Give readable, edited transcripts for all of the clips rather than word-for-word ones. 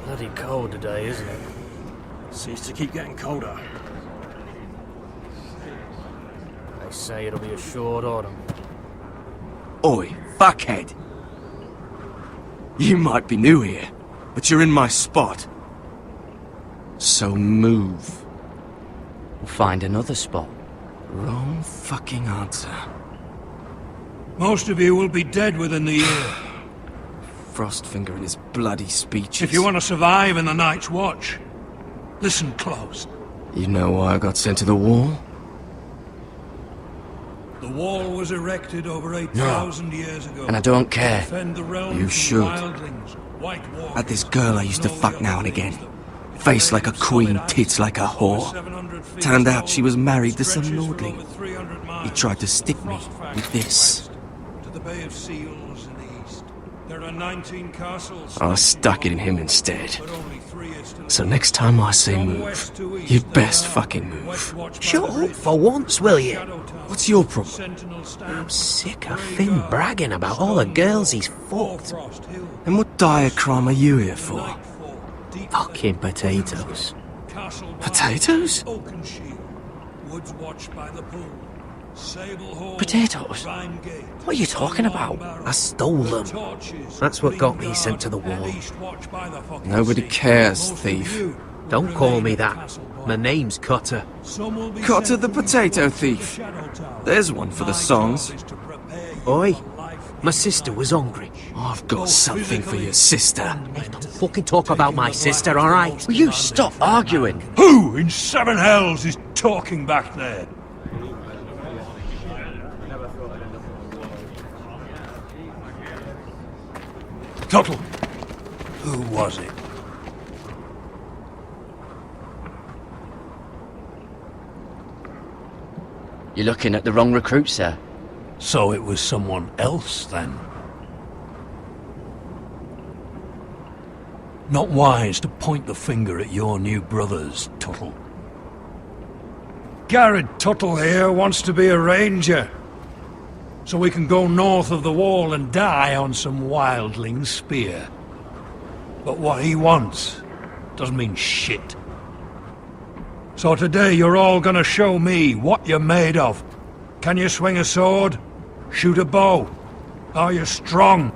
Bloody cold today, isn't it? Seems to keep getting colder. They say it'll be a short autumn. Oi, fuckhead! You might be new here, but you're in my spot. So move. We'll find another spot. Wrong fucking answer. Most of you will be dead within the year. Frostfinger and his bloody speeches. If you want to survive in the Night's Watch, listen close. You know why I got sent to the wall? The wall was erected over 8,000 years ago. And I don't care. To defend the realm You from should. wildlings, white walkers, Had this girl I used to and all fuck the now other and again. things that- Face like a queen, Solid tits like a ice, whore. 700 feet Turned out tall, she was married to some stretches for lordling. over 300 miles, He tried to stick me Frostfang with this. west, to the Bay of Seals in the east. There are 19 castles. I stuck it in him instead. But only 3 is to So live. next time I say From move, west to east, you there best are fucking move. West Watch by Shut the up bridge, for once, will you? Shadow Tower, What's your problem? Sentinel Stand, I'm sick of Grey Finn Guard, bragging about all the girls he's Stone fucked. Frost Hill, And what diacrime are you here for? Nightfall, Deep Fucking Lake, potatoes. Castle Bar, Potatoes? Oakenshield, Woods Watch by the Pool, Sable Hall, Potatoes? Vine Gate, What are you talking about? I stole The them. Torches, That's what got Green me sent to the Guard, and wall. East Watch by the fucking Nobody sea. cares, Most of thief. you Don't call remain me at that. Castle Bar. My name's Cutter. Some will be Cotter sent the to be potato close to the thief. Shadow Tower. There's one for the My songs. job is to prepare you Oi, for life my in sister the was Night hungry. Watch. I've got something for your sister. Don't fucking talk about my sister, alright? Will you stop arguing? Who in seven hells is talking back there? Tuttle, who was it? You're looking at the wrong recruit, sir. So it was someone else then? Not wise to point the finger at your new brothers, Tuttle. Garrett Tuttle here wants to be a ranger. So we can go north of the wall and die on some wildling spear. But what he wants doesn't mean shit. So today you're all gonna show me what you're made of. Can you swing a sword? Shoot a bow? Are you strong?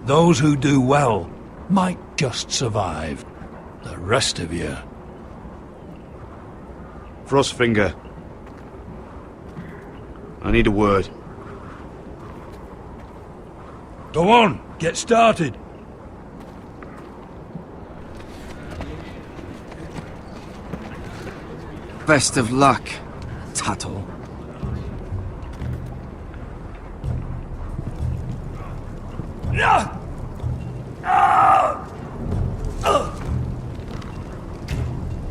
Those who do well might just survive. The rest of you... Frostfinger. I need a word. Go on, get started. Best of luck, Tuttle.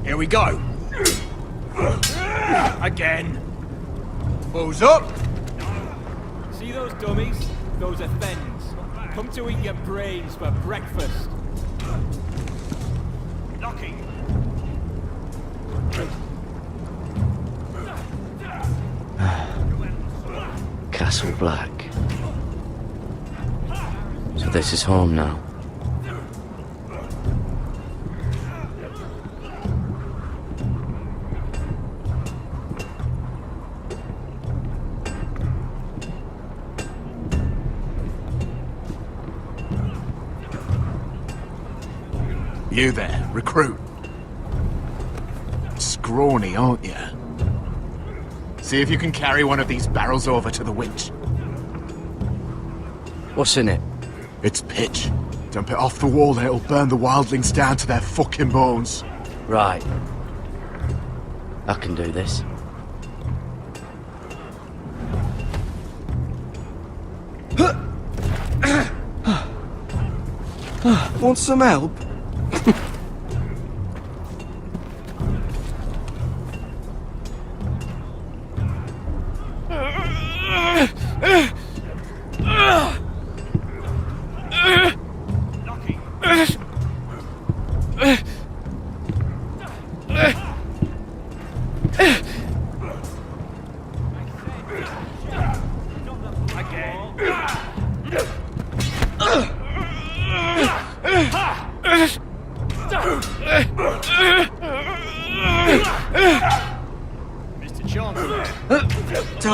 Here we go. Again. Balls up. See those dummies? Those are Fens. Come to eat your brains for breakfast. Knocking. Castle Black. So this is home now. You there, recruit. Scrawny, aren't you? See if you can carry one of these barrels over to the winch. What's in it? It's pitch. Dump it off the wall and it'll burn the wildlings down to their fucking bones. Right. I can do this. Want some help?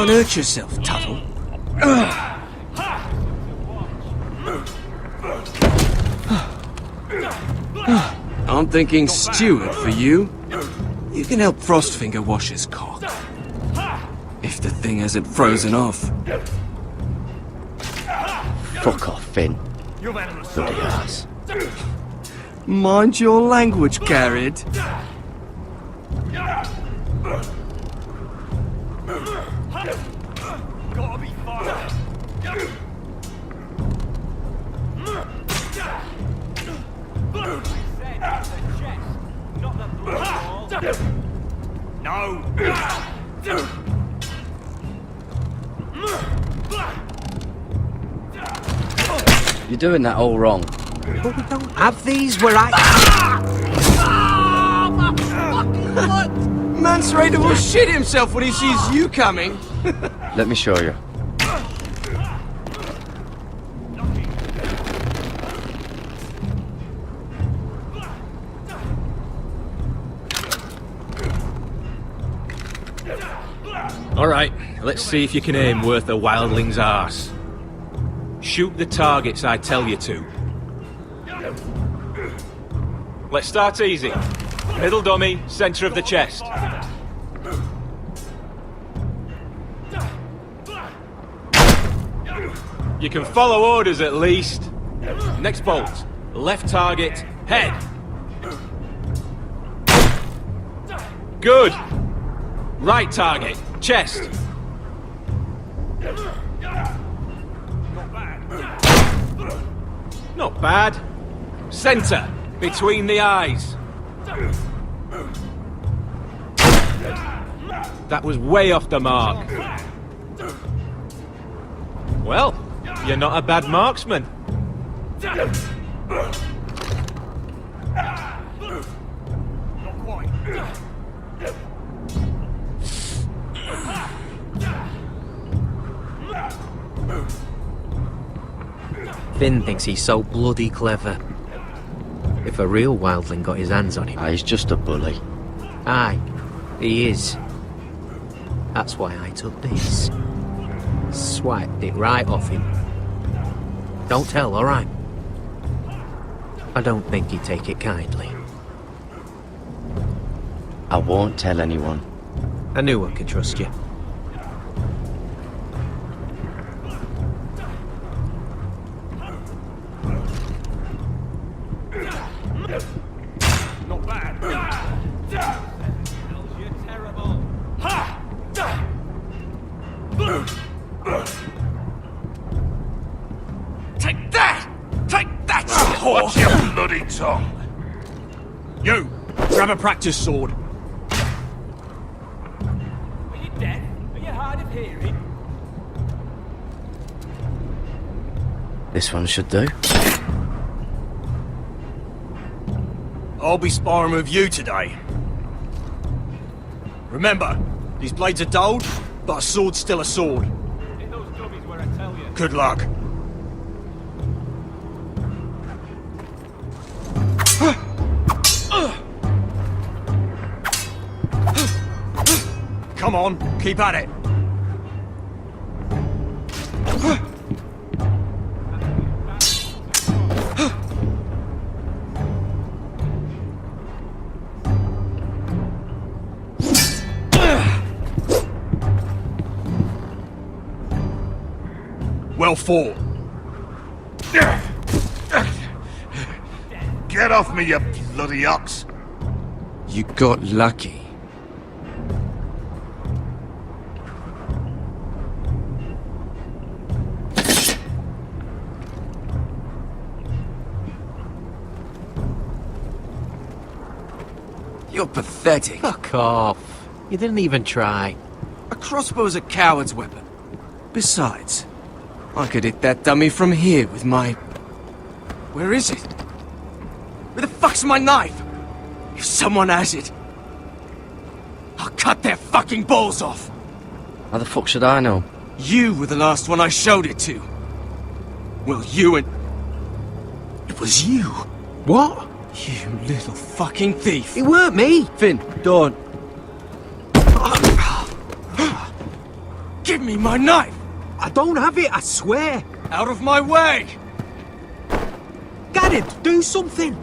Can't hurt yourself, Tuttle. I'm thinking steward for you. You can help Frostfinger wash his cock. If the thing hasn't frozen off. Fuck off, Finn. Bloody ass. Mind your language, Garrett. Gotta be fast. Not the blood. No. You're doing that all wrong. But we don't have these where I... Mance Raider will shit himself when he sees you coming. Let me show you. Alright, let's see if you can aim worth a wildling's arse. Shoot the targets I tell you to. Let's start easy. Middle dummy, centre of the chest. You can follow orders at least. Next bolt. Left target, head. Good. Right target, chest. Not bad. Centre, between the eyes. That was way off the mark. Well, you're not a bad marksman. Not quite. Finn thinks he's so bloody clever. If a real wildling got his hands on him... Ah, he's just a bully. Aye, he is. That's why I took this. Swiped it right off him. Don't tell, alright? I don't think he'd take it kindly. I won't tell anyone. I knew I could trust you. Not bad. You're terrible. Take that! Take that, you whore! Watch your bloody tongue! You! Grab a practice sword. Are you deaf? Are you hard of hearing? This one should do. I'll be sparring with you today. Remember, these blades are dulled, but a sword's still a sword. Hit those dummies where I tell you. Good luck. Come on, keep at it. Well fought. Get off me, you bloody ox! You got lucky. You're pathetic. Fuck off. You didn't even try. A crossbow's a coward's weapon. Besides, I could hit that dummy from here with my... Where is it? Where the fuck's my knife? If someone has it, I'll cut their fucking balls off. How the fuck should I know? You were the last one I showed it to. Well, you and... It was you. What? You little fucking thief. It weren't me. Finn, don't. Give me my knife! I don't have it, I swear! Out of my way! Garrett, do something!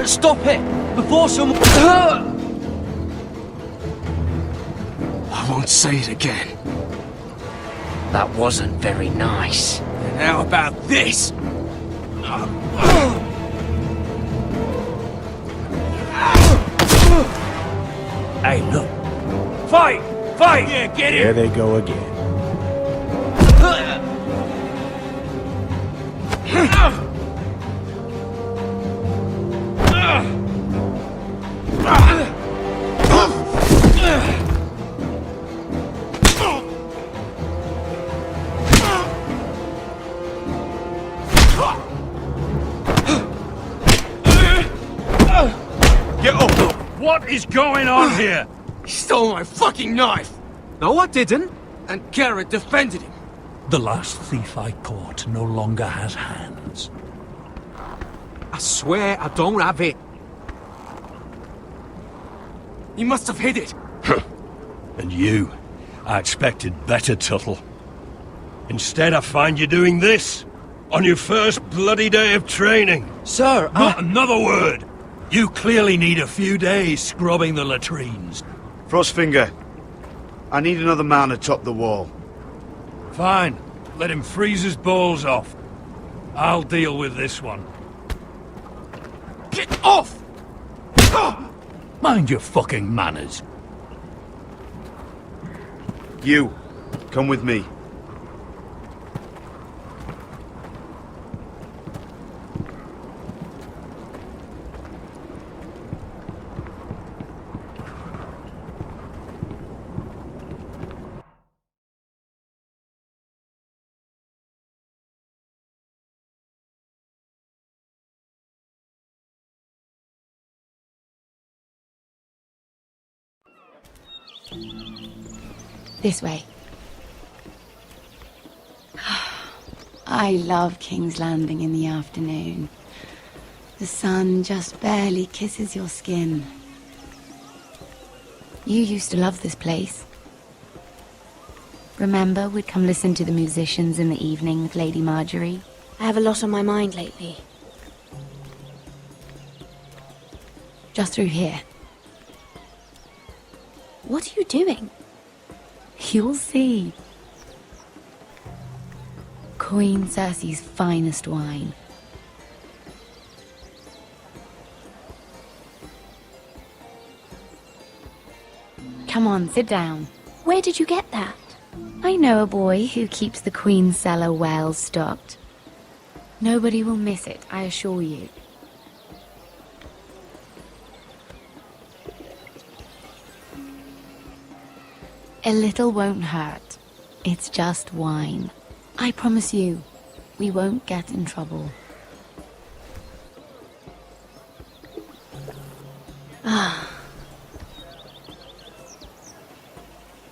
Stop it! Before someone... I won't say it again. That wasn't very nice. And how about this? Hey, look. Fight! Fight! Yeah, get There they go again. Get up! What is going on here? He stole my fucking knife! No, I didn't! And Garrett defended him. The last thief I caught no longer has hands. I swear I don't have it. He must have hid it. And you, I expected better, Tuttle. Instead, I find you doing this on your first bloody day of training. Sir, Not another word! You clearly need a few days scrubbing the latrines. Frostfinger, I need another man atop the wall. Fine. Let him freeze his balls off. I'll deal with this one. Get off! Mind your fucking manners. You, come with me. This way. I love King's Landing in the afternoon. The sun just barely kisses your skin. You used to love this place. Remember, we'd come listen to the musicians in the evening with Lady Marjorie? I have a lot on my mind lately. Just through here. What are you doing? You'll see. Queen Cersei's finest wine. Come on, sit down. Where did you get that? I know a boy who keeps the Queen's cellar well stocked. Nobody will miss it, I assure you. A little won't hurt. It's just wine. I promise you, we won't get in trouble.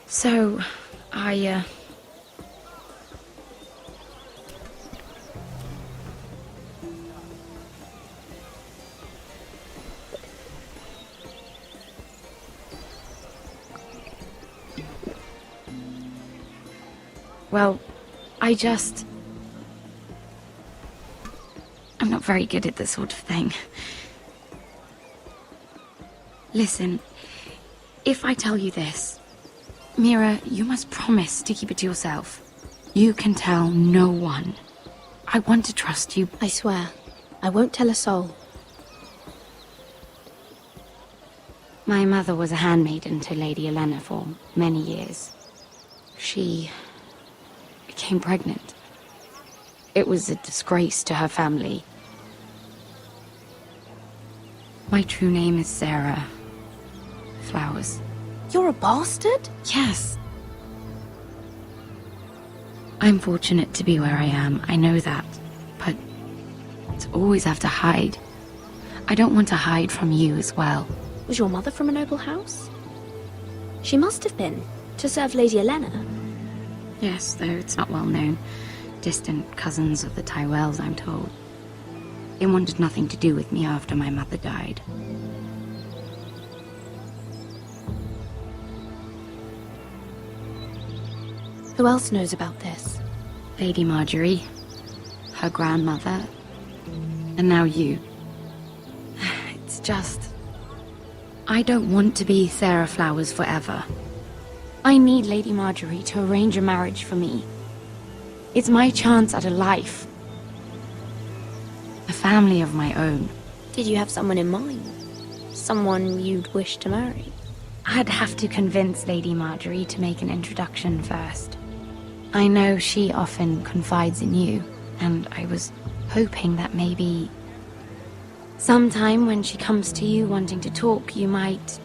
So, well, I'm not very good at this sort of thing. Listen, if I tell you this, Mira, you must promise to keep it to yourself. You can tell no one. I want to trust you. I swear, I won't tell a soul. My mother was a handmaiden to Lady Olenna for many years. She became pregnant. It was a disgrace to her family. My true name is Sarah Flowers. You're a bastard? Yes. I'm fortunate to be where I am, I know that. But to always have to hide. I don't want to hide from you as well. Was your mother from a noble house? She must have been, to serve Lady Olenna. Yes, though it's not well known. Distant cousins of the Tyrells, I'm told. They wanted nothing to do with me after my mother died. Who else knows about this? Lady Marjorie, her grandmother, and now you. It's just... I don't want to be Sarah Flowers forever. I need Lady Marjorie to arrange a marriage for me. It's my chance at a life. A family of my own. Did you have someone in mind? Someone you'd wish to marry? I'd have to convince Lady Marjorie to make an introduction first. I know she often confides in you, and I was hoping that maybe... sometime when she comes to you wanting to talk, you might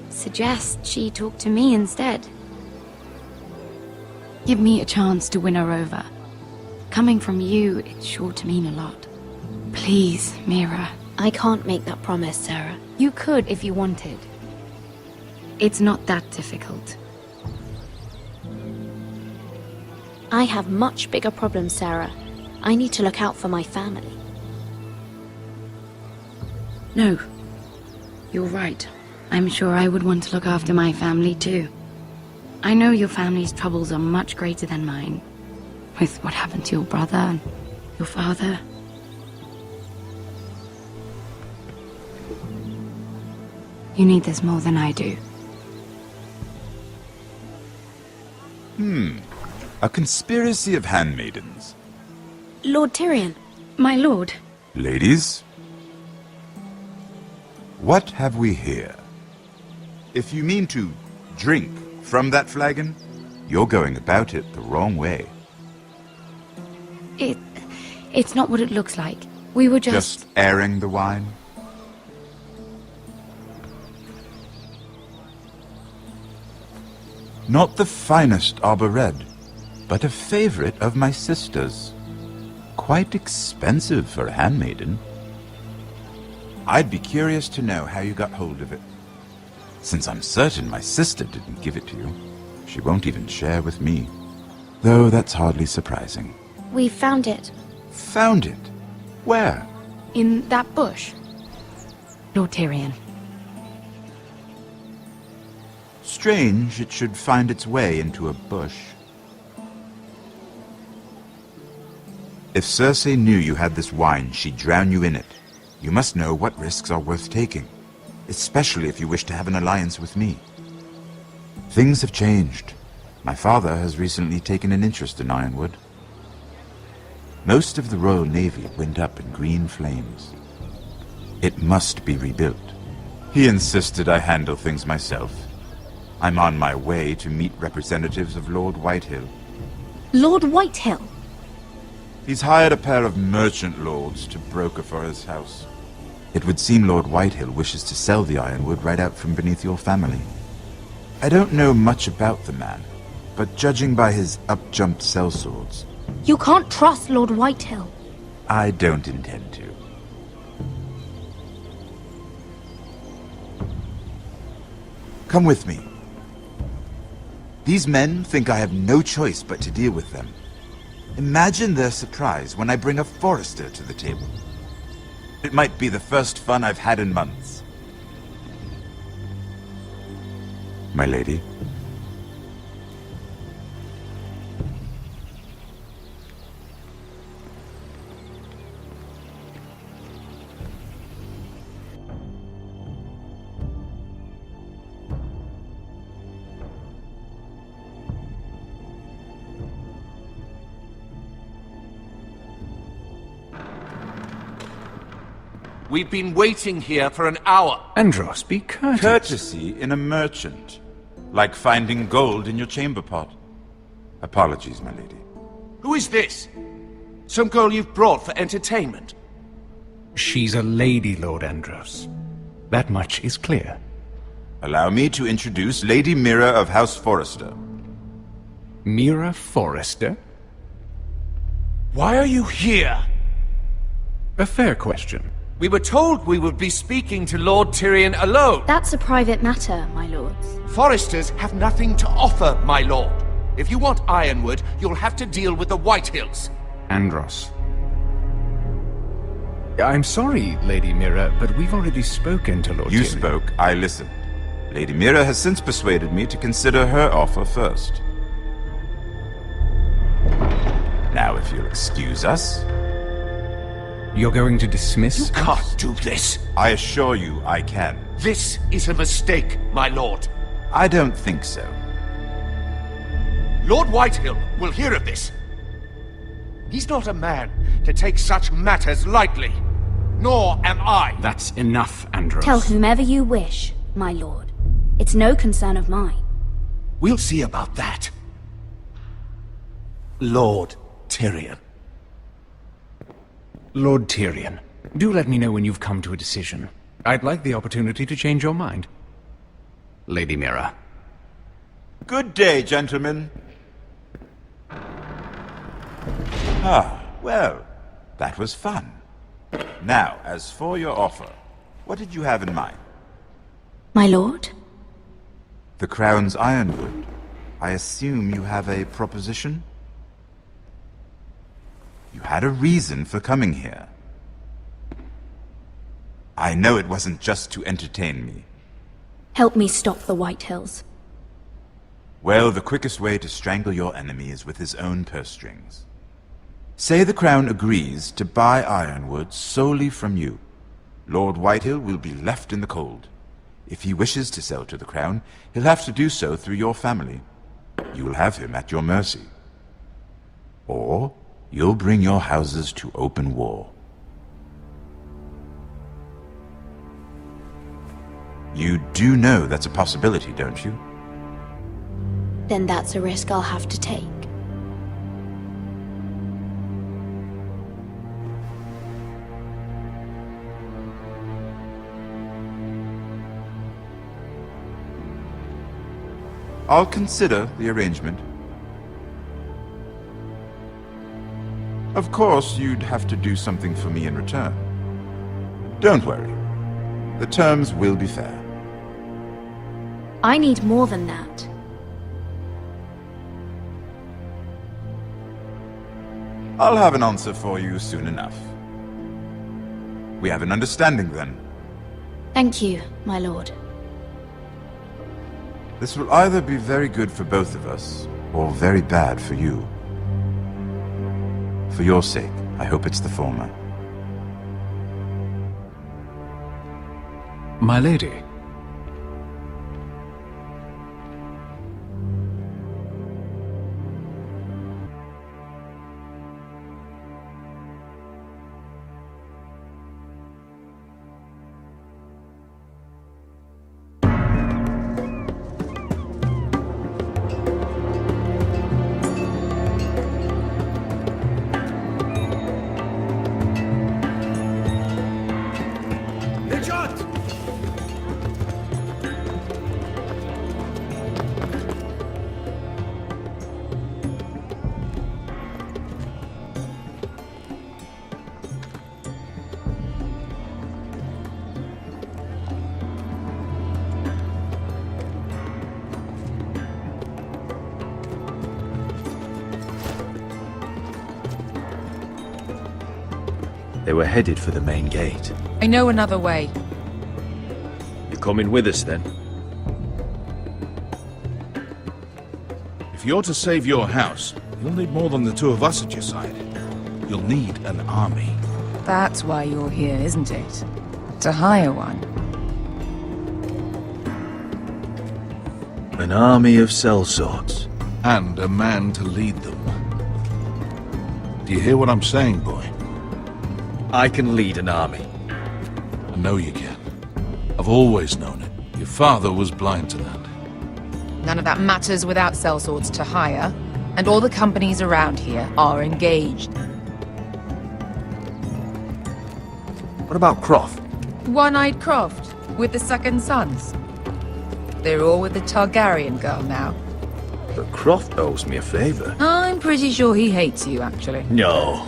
suggest she talk to me instead. Give me a chance to win her over. Coming from you, it's sure to mean a lot. Please, Mira. I can't make that promise, Sarah. You could if you wanted. It's not that difficult. I have much bigger problems, Sarah. I need to look out for my family. No. You're right. I'm sure I would want to look after my family too. I know your family's troubles are much greater than mine. With what happened to your brother and your father. You need this more than I do. A conspiracy of handmaidens. Lord Tyrion. My lord. Ladies, what have we here? If you mean to drink from that flagon, you're going about it the wrong way. It's not what it looks like. We were Just airing the wine? Not the finest Arbor Red, but a favorite of my sister's. Quite expensive for a handmaiden. I'd be curious to know how you got hold of it. Since I'm certain my sister didn't give it to you, she won't even share with me. Though that's hardly surprising. We found it. Found it? Where? in that bush. Lord Tyrion. Strange it should find its way into a bush. If Cersei knew you had this wine, she'd drown you in it. You must know what risks are worth taking, especially if you wish to have an alliance with me. Things have changed. My father has recently taken an interest in Ironwood. Most of the Royal Navy went up in green flames. It must be rebuilt. He insisted I handle things myself. I'm on my way to meet representatives of Lord Whitehill. Lord Whitehill? He's hired a pair of merchant lords to broker for his house. It would seem Lord Whitehill wishes to sell the Ironwood right out from beneath your family. I don't know much about the man, but judging by his up-jumped sellswords... You can't trust Lord Whitehill. I don't intend to. Come with me. These men think I have no choice but to deal with them. Imagine their surprise when I bring a Forrester to the table. It might be the first fun I've had in months. My lady. We've been waiting here for an hour. Andros, be courteous. Courtesy in a merchant. Like finding gold in your chamber pot. Apologies, my lady. Who is this? Some girl you've brought for entertainment? She's a lady, Lord Andros. That much is clear. Allow me to introduce Lady Mira of House Forrester. Mira Forrester? Why are you here? A fair question. We were told we would be speaking to Lord Tyrion alone. That's a private matter, my lords. Forresters have nothing to offer, my lord. If you want Ironwood, you'll have to deal with the Whitehills. Andros. I'm sorry, Lady Mira, but we've already spoken to Lord Tyrion. You spoke, I listened. Lady Mira has since persuaded me to consider her offer first. Now, if you'll excuse us. You're going to dismiss You can't do this. I assure you I can. This is a mistake, my lord. I don't think so. Lord Whitehill will hear of this. He's not a man to take such matters lightly. Nor am I. That's enough, Andros. Tell whomever you wish, my lord. It's no concern of mine. We'll see about that. Lord Tyrion. Lord Tyrion, do let me know when you've come to a decision. I'd like the opportunity to change your mind. Lady Mira. Good day, gentlemen. Ah, well, that was fun. Now, as for your offer, what did you have in mind? My lord? The Crown's Ironwood. I assume you have a proposition? You had a reason for coming here. I know it wasn't just to entertain me. Help me stop the Whitehills. Well, the quickest way to strangle your enemy is with his own purse strings. Say the Crown agrees to buy Ironwood solely from you. Lord Whitehill will be left in the cold. If he wishes to sell to the Crown, he'll have to do so through your family. You will have him at your mercy. Or you'll bring your houses to open war. You do know that's a possibility, don't you? Then that's a risk I'll have to take. I'll consider the arrangement. Of course, you'd have to do something for me in return. Don't worry. The terms will be fair. I need more than that. I'll have an answer for you soon enough. We have an understanding then. Thank you, my lord. This will either be very good for both of us, or very bad for you. For your sake, I hope it's the former. My lady. They were headed for the main gate. I know another way. You're coming with us then? If you're to save your house, you'll need more than the two of us at your side. You'll need an army. That's why you're here, isn't it? To hire one. An army of sellswords. And a man to lead them. Do you hear what I'm saying, boy? I can lead an army. I know you can. I've always known it. Your father was blind to that. None of that matters without sellswords to hire, and all the companies around here are engaged. What about Croft? One-Eyed Croft, with the second sons. They're all with the Targaryen girl now. But Croft owes me a favor. I'm pretty sure he hates you, actually. No.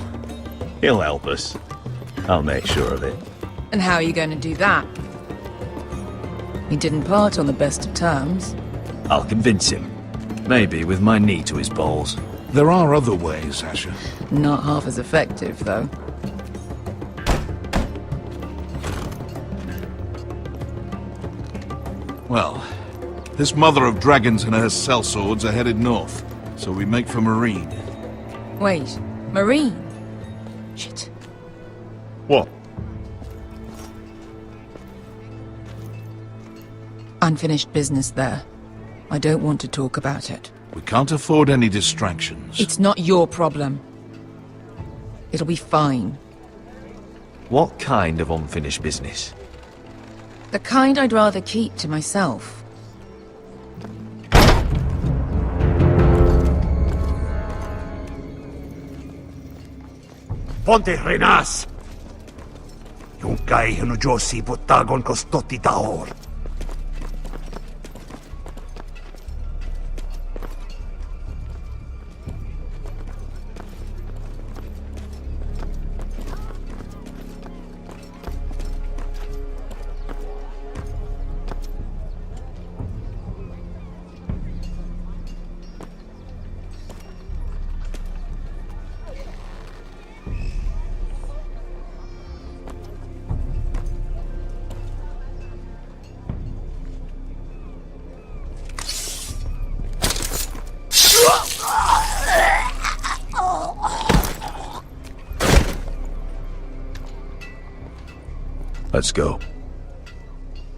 He'll help us. I'll make sure of it. And how are you going to do that? We didn't part on the best of terms. I'll convince him. Maybe with my knee to his balls. There are other ways, Asher. Not half as effective, though. Well, this mother of dragons and her sellswords are headed north, so we make for Marine. Wait, Marine. Shit. What? Unfinished business there. I don't want to talk about it. We can't afford any distractions. It's not your problem. It'll be fine. What kind of unfinished business? The kind I'd rather keep to myself. Ponte Renas! Yung kay Josi Putagon Kostoti Taor. Let's go.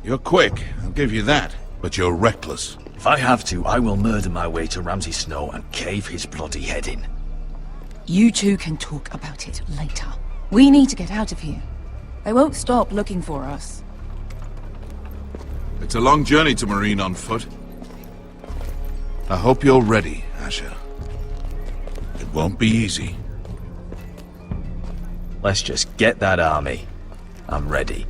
You're quick, I'll give you that. But you're reckless. If I have to, I will murder my way to Ramsay Snow and cave his bloody head in. You two can talk about it later. We need to get out of here. They won't stop looking for us. It's a long journey to Marine on foot. I hope you're ready, Asher. It won't be easy. Let's just get that army. I'm ready.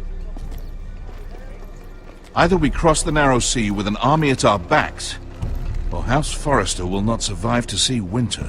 Either we cross the narrow sea with an army at our backs, or House Forrester will not survive to see winter.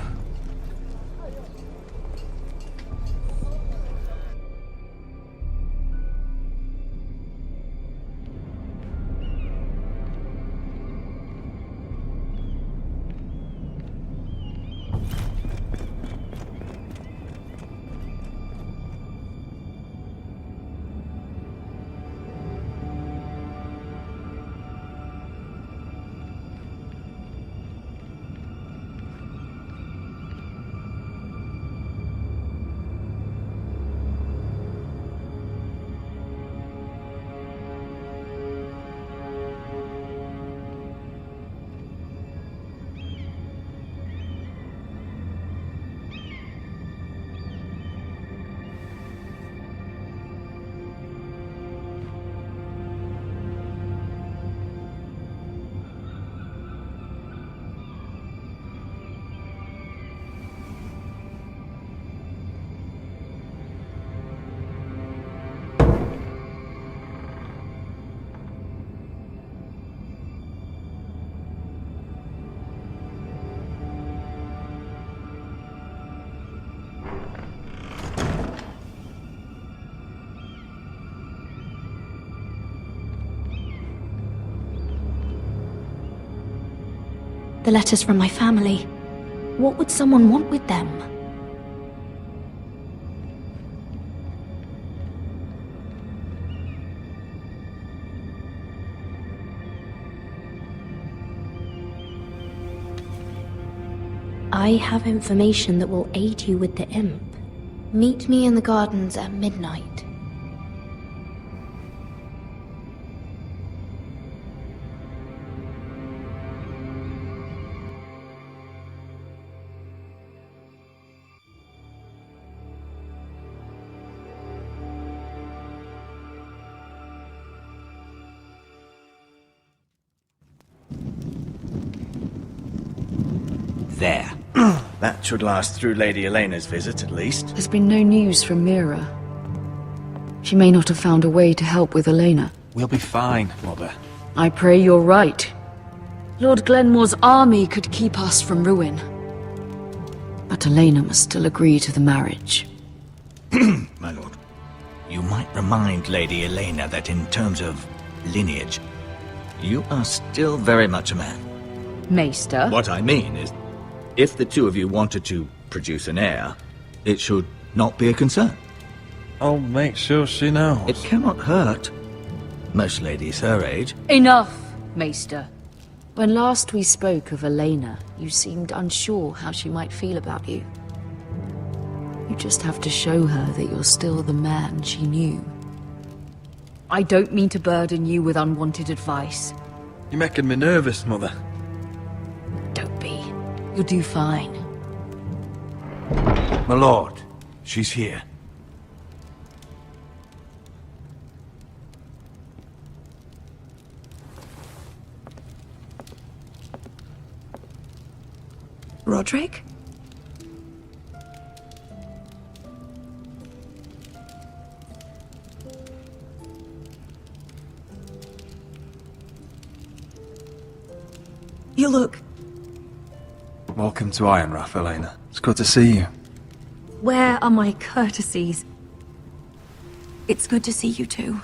The letters from my family. What would someone want with them? I have information that will aid you with the imp. Meet me in the gardens at midnight. There. That should last through Lady Elena's visit, at least. There's been no news from Mira. She may not have found a way to help with Elena. We'll be fine, Mother. I pray you're right. Lord Glenmore's army could keep us from ruin. But Elena must still agree to the marriage. My lord. You might remind Lady Elena that in terms of lineage, you are still very much a man. Maester? What I mean is, if the two of you wanted to produce an heir, it should not be a concern. I'll make sure she knows. It cannot hurt. Most ladies her age. Enough, Maester. When last we spoke of Elena, you seemed unsure how she might feel about you. You just have to show her that you're still the man she knew. I don't mean to burden you with unwanted advice. You're making me nervous, Mother. Don't be. You'll do fine. My lord, she's here. Roderick? You look... Welcome to Ironrath, Elena. It's good to see you. Where are my courtesies? It's good to see you too.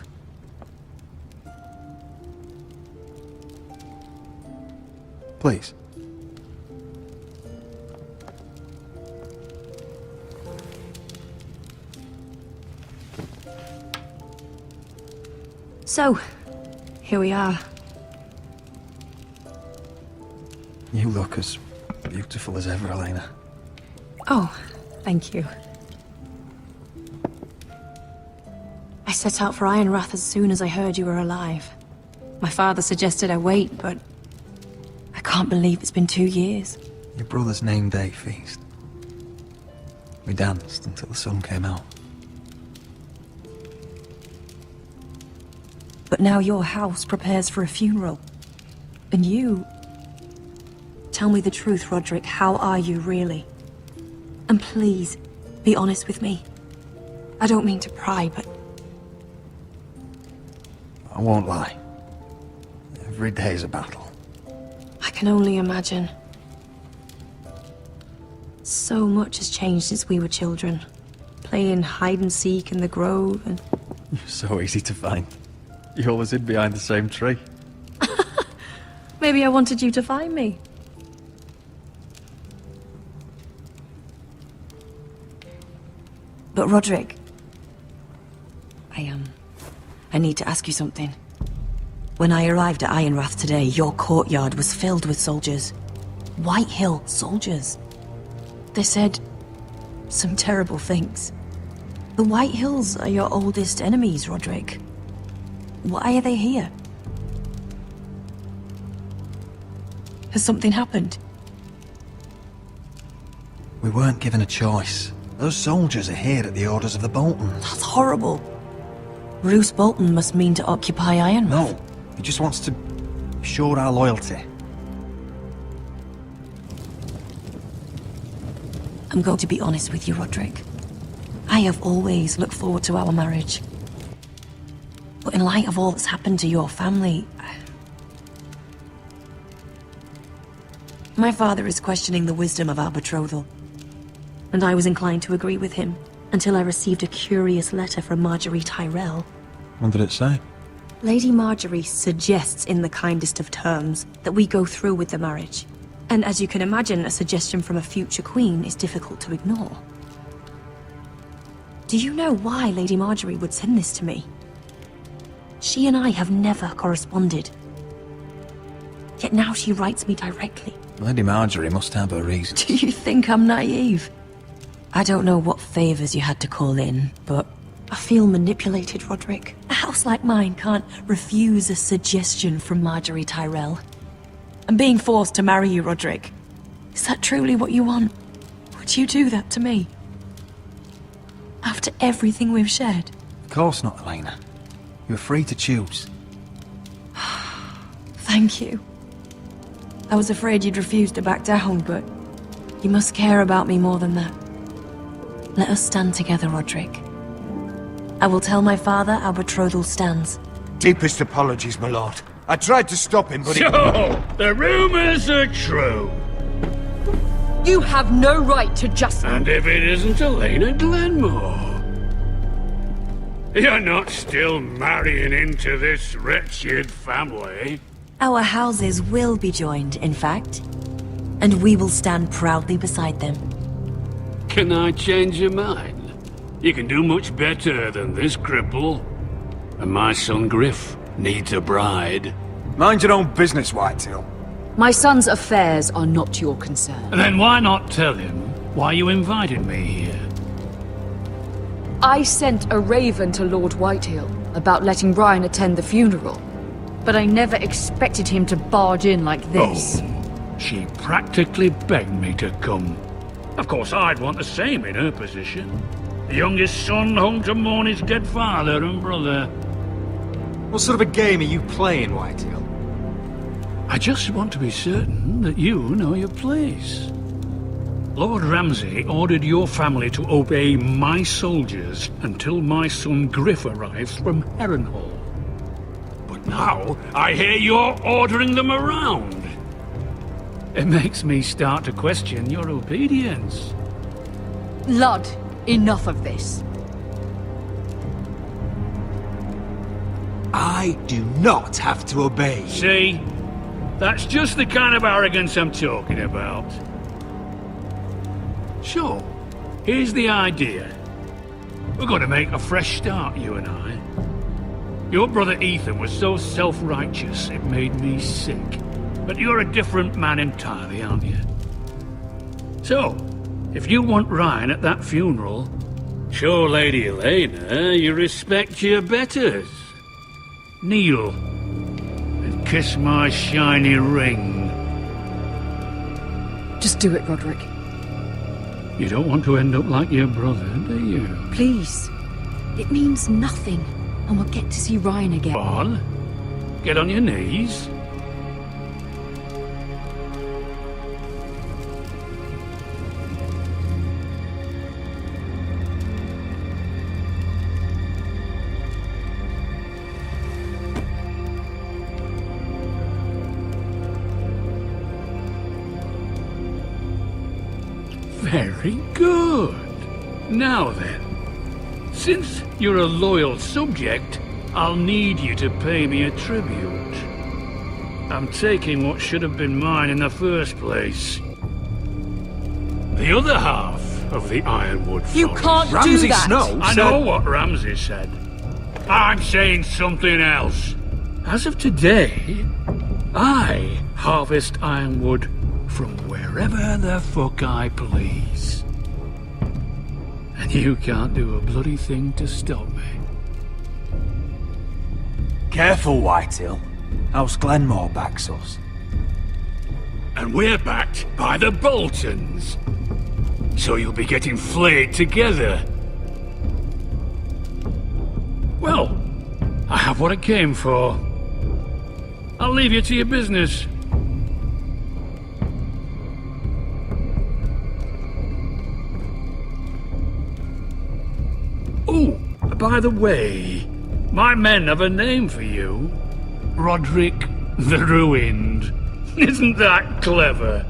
Please. So, here we are. You look as beautiful as ever, Elena. Oh, thank you. I set out for Ironrath as soon as I heard you were alive. My father suggested I wait, but I can't believe it's been 2 years. Your brother's name day feast. We danced until the sun came out. But now your house prepares for a funeral. And you... Tell me the truth, Roderick. How are you, really? And please, be honest with me. I don't mean to pry, but... I won't lie. Every day's a battle. I can only imagine. So much has changed since we were children. Playing hide and seek in the grove and... You're so easy to find. You always hid behind the same tree. Maybe I wanted you to find me. But Roderick... I need to ask you something. When I arrived at Ironrath today, your courtyard was filled with soldiers. White Hill soldiers. They said some terrible things. The White Hills are your oldest enemies, Roderick. Why are they here? Has something happened? We weren't given a choice. Those soldiers are here at the orders of the Boltons. That's horrible. Roose Bolton must mean to occupy Ironrath. No, he just wants to assure our loyalty. I'm going to be honest with you, Roderick. I have always looked forward to our marriage. But in light of all that's happened to your family... My father is questioning the wisdom of our betrothal. And I was inclined to agree with him, until I received a curious letter from Marjorie Tyrell. What did it say? Lady Marjorie suggests in the kindest of terms that we go through with the marriage. And as you can imagine, a suggestion from a future queen is difficult to ignore. Do you know why Lady Marjorie would send this to me? She and I have never corresponded. Yet now she writes me directly. Lady Marjorie must have her reasons. Do you think I'm naive? I don't know what favors you had to call in, but I feel manipulated, Roderick. A house like mine can't refuse a suggestion from Marjorie Tyrell. I'm being forced to marry you, Roderick. Is that truly what you want? Would you do that to me? After everything we've shared? Of course not, Elena. You're free to choose. Thank you. I was afraid you'd refuse to back down, but you must care about me more than that. Let us stand together, Roderick. I will tell my father our betrothal stands. Deepest apologies, my lord. I tried to stop him, but So, the rumors are true. You have no right to just... And if it isn't Elena Glenmore? You're not still marrying into this wretched family? Our houses will be joined, in fact. And we will stand proudly beside them. Can I change your mind? You can do much better than this cripple. And my son Griff needs a bride. Mind your own business, Whitehill. My son's affairs are not your concern. Then why not tell him why you invited me here? I sent a raven to Lord Whitehill about letting Ryan attend the funeral. But I never expected him to barge in like this. Oh, she practically begged me to come. Of course, I'd want the same in her position. The youngest son home to mourn his dead father and brother. What sort of a game are you playing, Whitehill? I just want to be certain that you know your place. Lord Ramsay ordered your family to obey my soldiers until my son Griff arrives from Harrenhal. But now, I hear you're ordering them around. It makes me start to question your obedience. Lud, enough of this. I do not have to obey. See? That's just the kind of arrogance I'm talking about. So, here's the idea. We're going to make a fresh start, you and I. Your brother Ethan was so self-righteous it made me sick. But you're a different man entirely, aren't you? So, if you want Ryan at that funeral, show Lady Elena you respect your betters. Kneel and kiss my shiny ring. Just do it, Roderick. You don't want to end up like your brother, do you? Please. It means nothing, and we'll get to see Ryan again. On. Get on your knees. Very good. Now then, since you're a loyal subject, I'll need you to pay me a tribute. I'm taking what should have been mine in the first place. The other half of the Ironwood Forest. You can't do that! I know what Ramsay said. I'm saying something else. As of today, I harvest ironwood from wherever the fuck I please. And you can't do a bloody thing to stop me. Careful, Whitehill. House Glenmore backs us. And we're backed by the Boltons. So you'll be getting flayed together. Well, I have what I came for. I'll leave you to your business. Oh, by the way, my men have a name for you. Roderick the Ruined. Isn't that clever?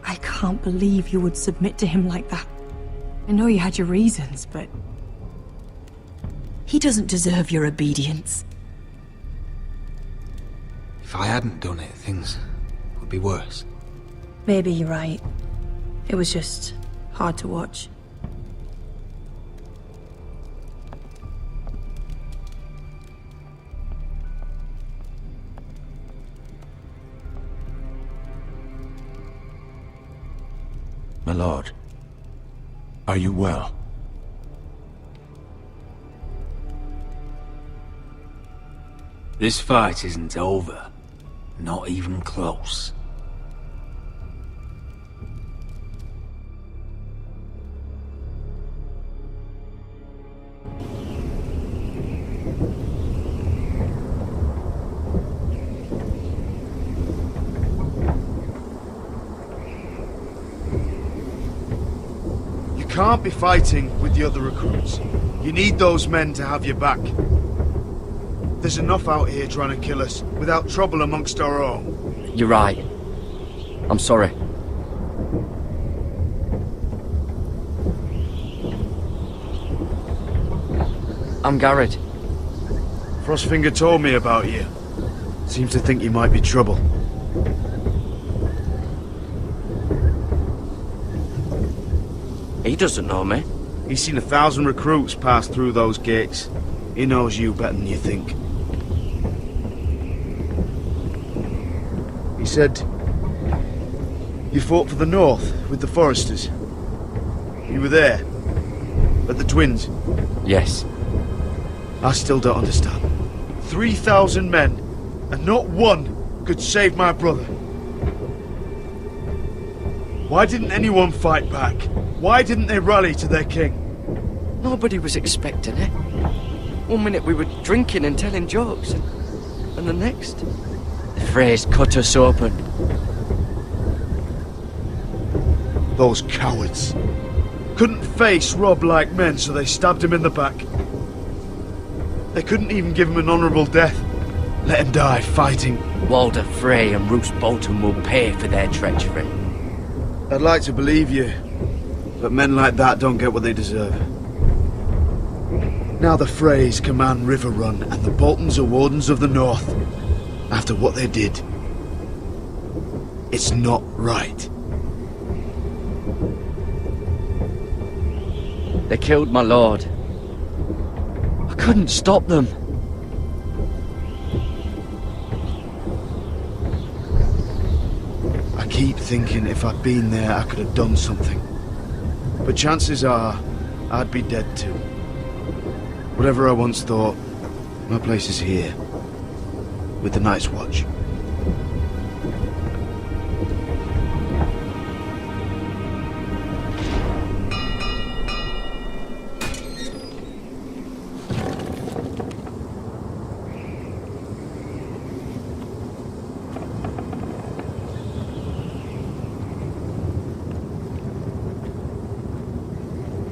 I can't believe you would submit to him like that. I know you had your reasons, but... he doesn't deserve your obedience. If I hadn't done it, things would be worse. Maybe you're right. It was just hard to watch. My lord, are you well? This fight isn't over. Not even close. You can't be fighting with the other recruits. You need those men to have your back. There's enough out here trying to kill us, without trouble amongst our own. You're right. I'm sorry. I'm Garrett. Frostfinger told me about you. Seems to think you might be trouble. He doesn't know me. He's seen 1,000 recruits pass through those gates. He knows you better than you think. said you fought for the North with the Foresters. You were there, at the Twins. Yes. I still don't understand. 3,000 men, and not one could save my brother. Why didn't anyone fight back? Why didn't they rally to their king? Nobody was expecting it. One minute we were drinking and telling jokes, and the next, the Freys cut us open. Those cowards. Couldn't face Robb like men, so they stabbed him in the back. They couldn't even give him an honourable death. Let him die fighting. Walder Frey and Roose Bolton will pay for their treachery. I'd like to believe you, but men like that don't get what they deserve. Now the Freys command Riverrun, and the Boltons are Wardens of the North. After what they did, it's not right. They killed my lord. I couldn't stop them. I keep thinking if I'd been there, I could have done something. But chances are, I'd be dead too. Whatever I once thought, my place is here. With the Night's Watch.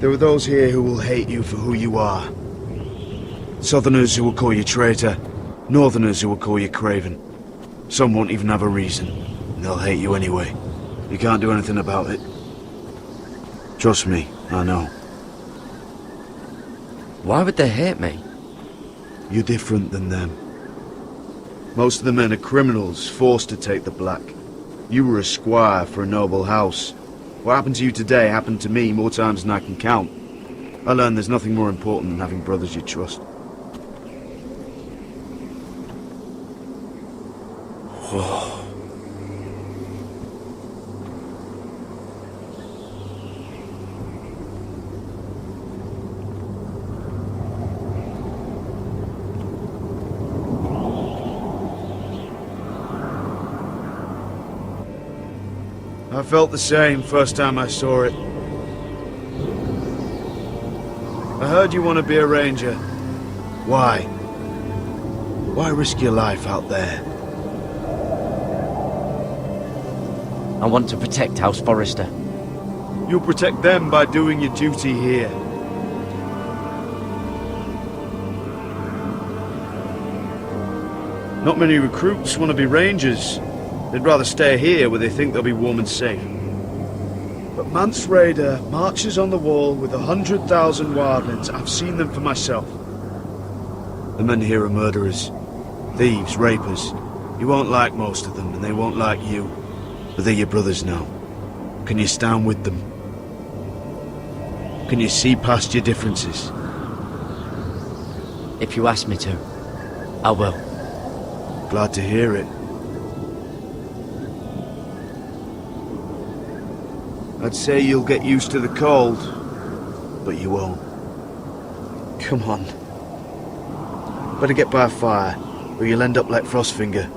There are those here who will hate you for who you are. Southerners who will call you traitor, Northerners who will call you craven. Some won't even have a reason, and they'll hate you anyway. You can't do anything about it. Trust me, I know. Why would they hate me? You're different than them. Most of the men are criminals, forced to take the black. You were a squire for a noble house. What happened to you today happened to me more times than I can count. I learned there's nothing more important than having brothers you trust. I felt the same first time I saw it. I heard you want to be a ranger. Why? Why risk your life out there? I want to protect House Forrester. You'll protect them by doing your duty here. Not many recruits want to be rangers. They'd rather stay here where they think they'll be warm and safe. But Mance Rayder marches on the wall with 100,000 wildlings. I've seen them for myself. The men here are murderers, thieves, rapers. You won't like most of them, and they won't like you. But they're your brothers now. Can you stand with them? Can you see past your differences? If you ask me to, I will. Glad to hear it. I'd say you'll get used to the cold, but you won't. Come on. Better get by a fire, or you'll end up like Frostfinger.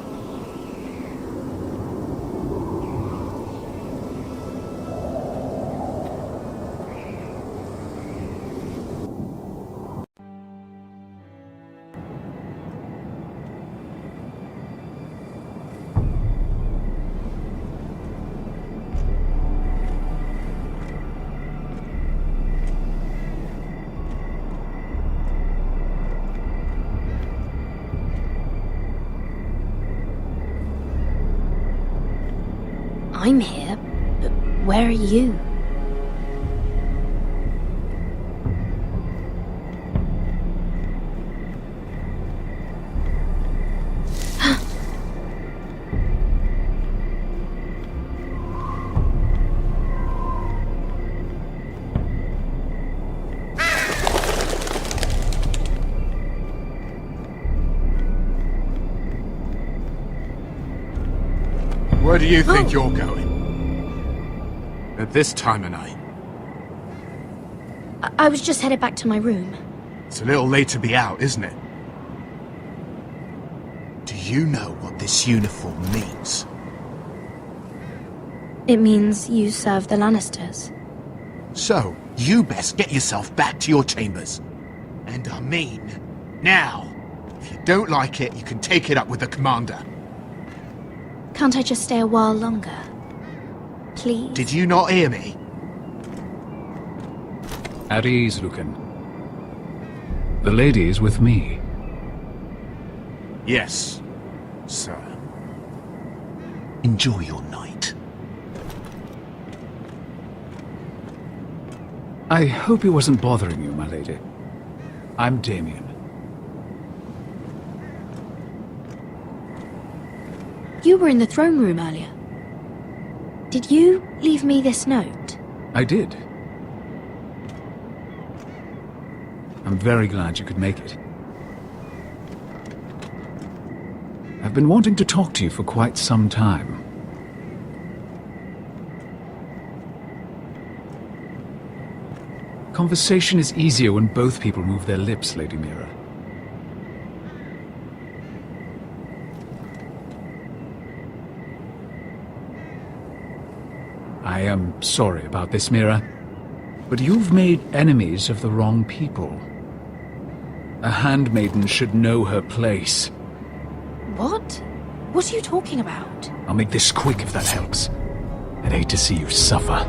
I'm here, but where are you? Where do you think you're going? At this time of night? I was just headed back to my room. It's a little late to be out, isn't it? Do you know what this uniform means? It means you serve the Lannisters. So, you best get yourself back to your chambers. And I mean, now. If you don't like it, you can take it up with the commander. Can't I just stay a while longer? Please? Did you not hear me? At ease, Lucan. The lady is with me. Yes, sir. Enjoy your night. I hope he wasn't bothering you, my lady. I'm Damien. You were in the throne room earlier. Did you leave me this note? I did. I'm very glad you could make it. I've been wanting to talk to you for quite some time. Conversation is easier when both people move their lips, Lady Mira. I am sorry about this, Mira, but you've made enemies of the wrong people. A handmaiden should know her place. What? What are you talking about? I'll make this quick if that helps. I'd hate to see you suffer.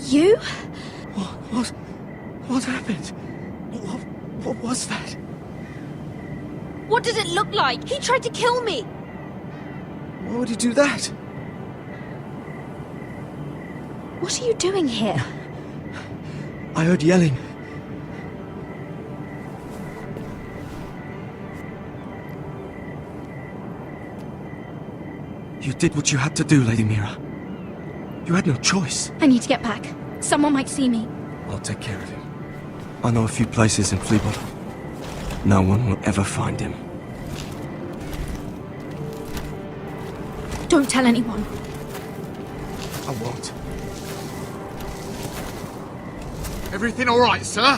You? What happened? What was that? What does it look like? He tried to kill me! Why would he do that? What are you doing here? I heard yelling. You did what you had to do, Lady Mira. You had no choice. I need to get back. Someone might see me. I'll take care of him. I know a few places in Fleabottom. No one will ever find him. Don't tell anyone. I won't. Everything all right, sir?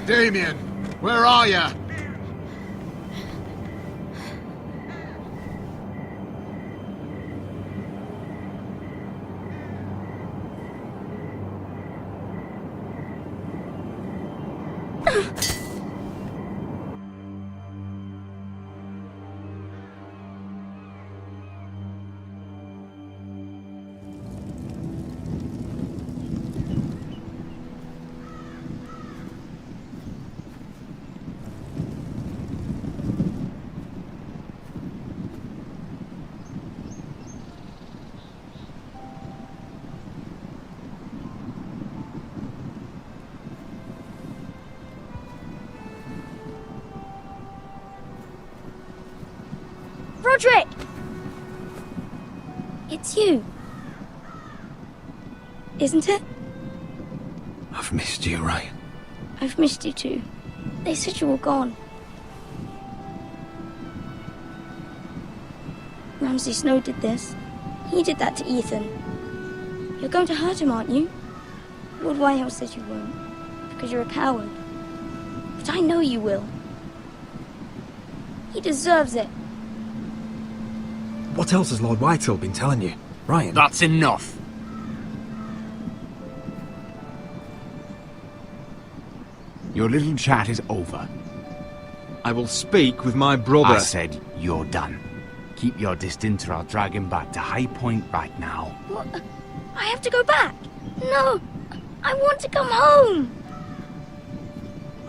Damien, where are you? Roderick! It's you. Isn't it? I've missed you, right? I've missed you too. They said you were gone. Ramsay Snow did this. He did that to Ethan. You're going to hurt him, aren't you? Lord Whitehouse says you won't, because you're a coward. But I know you will. He deserves it. What else has Lord Whitehill been telling you? Ryan? That's enough. Your little chat is over. I will speak with my brother. I said you're done. Keep your distance or I'll drag him back to High Point right now. What? I have to go back. No, I want to come home.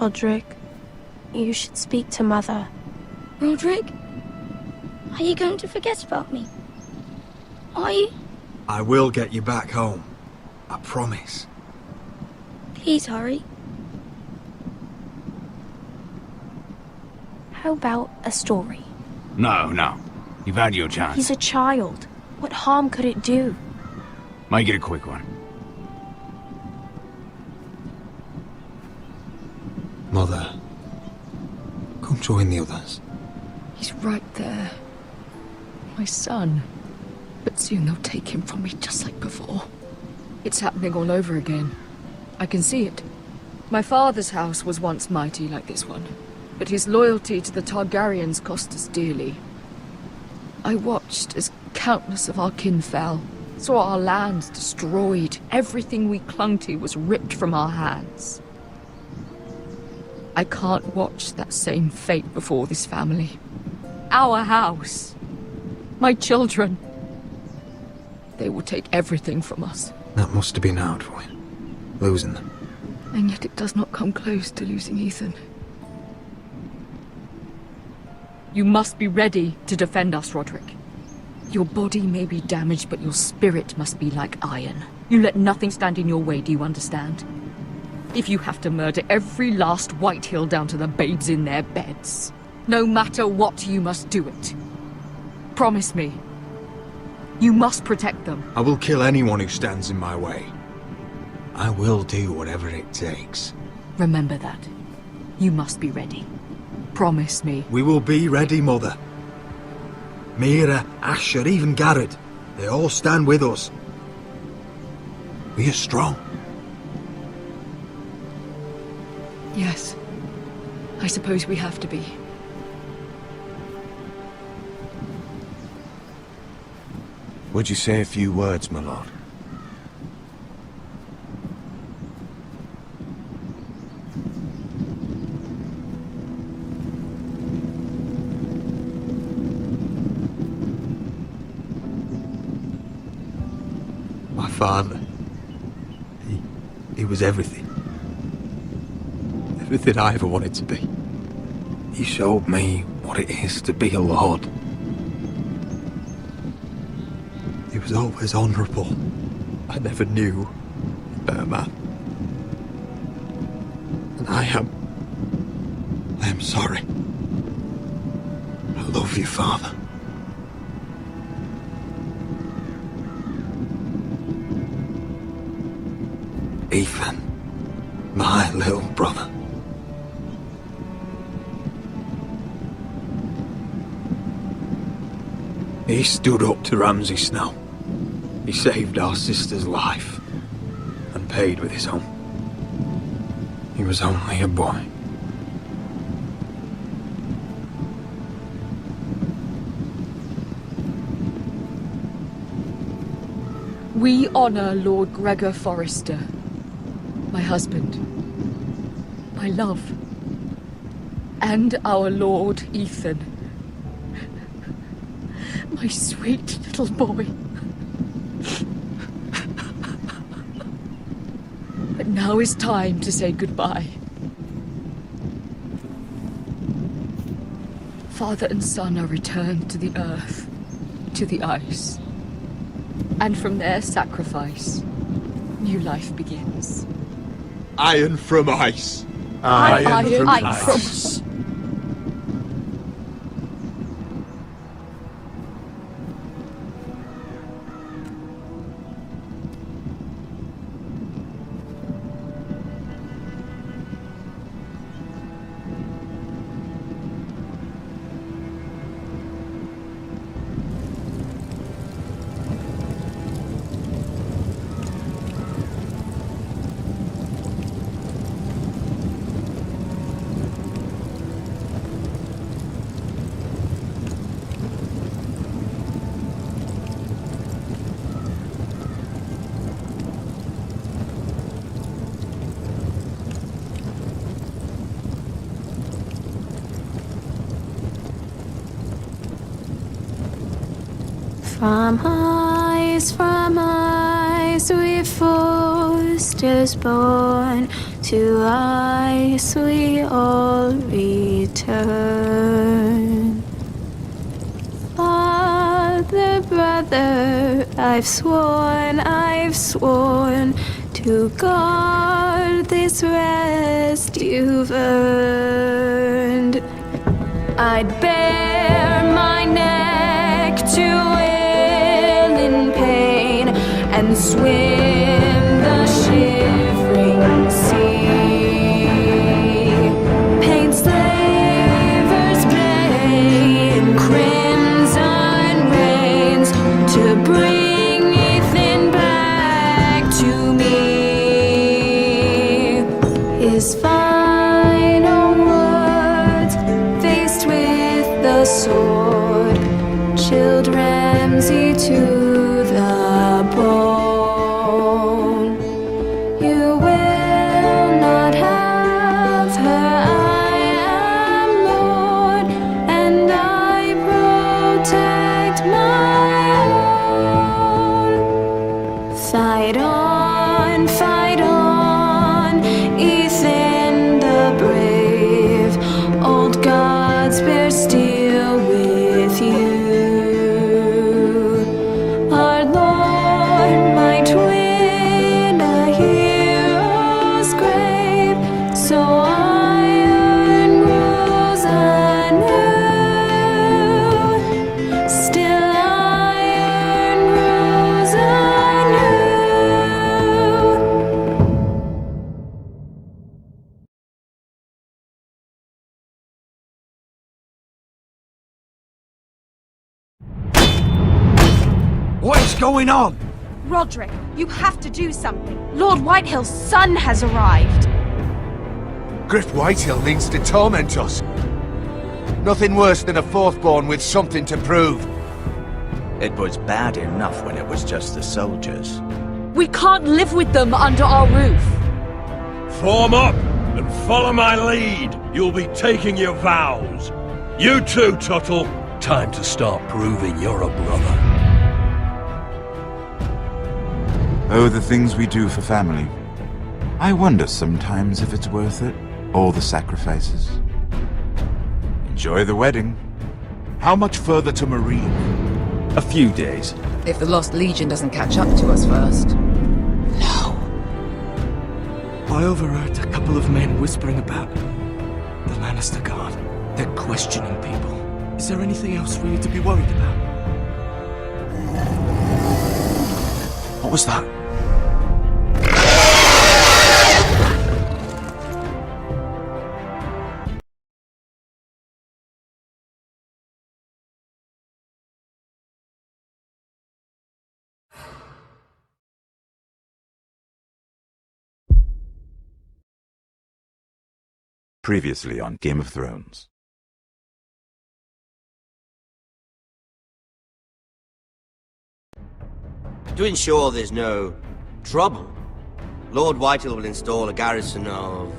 Roderick, you should speak to Mother. Roderick, are you going to forget about me? Are you? I will get you back home. I promise. Please hurry. How about a story? No. You've had your chance. He's a child. What harm could it do? Make it a quick one. Mother, come join the others. He's right there. My son. But soon they'll take him from me just like before. It's happening all over again. I can see it. My father's house was once mighty like this one, but his loyalty to the Targaryens cost us dearly. I watched as countless of our kin fell, saw our lands destroyed, everything we clung to was ripped from our hands. I can't watch that same fate before this family. Our house. My children. They will take everything from us. That must have been hard for you, losing them. And yet it does not come close to losing Ethan. You must be ready to defend us, Roderick. Your body may be damaged, but your spirit must be like iron. You let nothing stand in your way, do you understand? If you have to murder every last Whitehill down to the babes in their beds, no matter what, you must do it. Promise me. You must protect them. I will kill anyone who stands in my way. I will do whatever it takes. Remember that. You must be ready. Promise me. We will be ready, Mother. Mira, Asher, even Garrett. They all stand with us. We are strong. Yes. I suppose we have to be. Would you say a few words, my lord? My father. He was everything. Everything I ever wanted to be. He showed me what it is to be a lord. He was always honourable. I never knew a better man. And I am sorry. I love you, Father. Ethan, my little brother. He stood up to Ramsay Snow. He saved our sister's life and paid with his own. He was only a boy. We honor Lord Gregor Forrester, my husband, my love, and our Lord Ethan, my sweet little boy. But now is time to say goodbye. Father and son are returned to the earth, to the ice. And from their sacrifice, new life begins. Iron from ice. Iron from ice. From ice we foresters born, to ice we all return. Father, brother, I've sworn to guard this rest you've earned. I'd bare my neck to wail in pain and swim the shivering sea. Paint slavers play in crimson rains to bring Ethan back to me. His final words, faced with the sword, chilled Ramsay to the bone. You will not have her, I am Lord, and I protect my own. Fight on, Ethan the brave. Old gods bear steel with you. Our Lord might win a hero's grave, so iron rules anew. Still iron rules anew. What is going on? Roderick, you have to do something. Lord Whitehill's son has arrived. Griff Whitehill means to torment us. Nothing worse than a fourthborn with something to prove. It was bad enough when it was just the soldiers. We can't live with them under our roof. Form up and follow my lead. You'll be taking your vows. You too, Tuttle. Time to start proving you're a brother. Oh, the things we do for family. I wonder sometimes if it's worth it, all the sacrifices. Enjoy the wedding. How much further to Marine? A few days. If the Lost Legion doesn't catch up to us first. I overheard a couple of men whispering about the Lannister Guard. They're questioning people. Is there anything else we need to be worried about? What was that? Previously on Game of Thrones. To ensure there's no trouble, Lord Whitehill will install a garrison of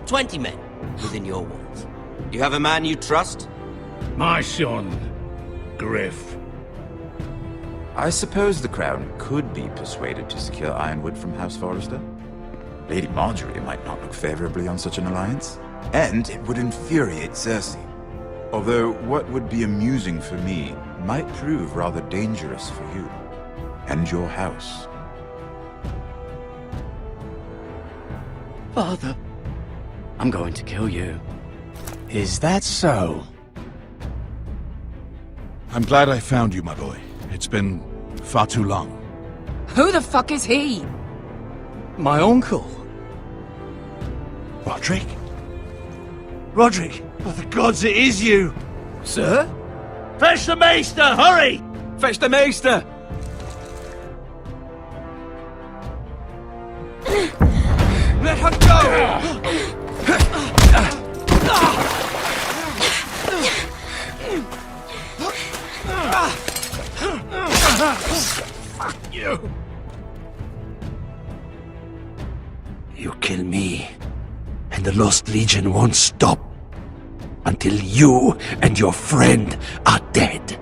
20 men within your walls. You have a man you trust? My son, Griff. I suppose the Crown could be persuaded to secure Ironwood from House Forrester. Lady Marjorie might not look favorably on such an alliance, and it would infuriate Cersei. Although what would be amusing for me might prove rather dangerous for you and your house. Father, I'm going to kill you. Is that so? I'm glad I found you, my boy. It's been far too long. Who the fuck is he? My uncle. Roderick? Roderick, by the gods, it is you! Sir? Fetch the Maester, hurry! Fetch the Maester! Let her go! Fuck you! You kill me, and the Lost Legion won't stop until you and your friend are dead.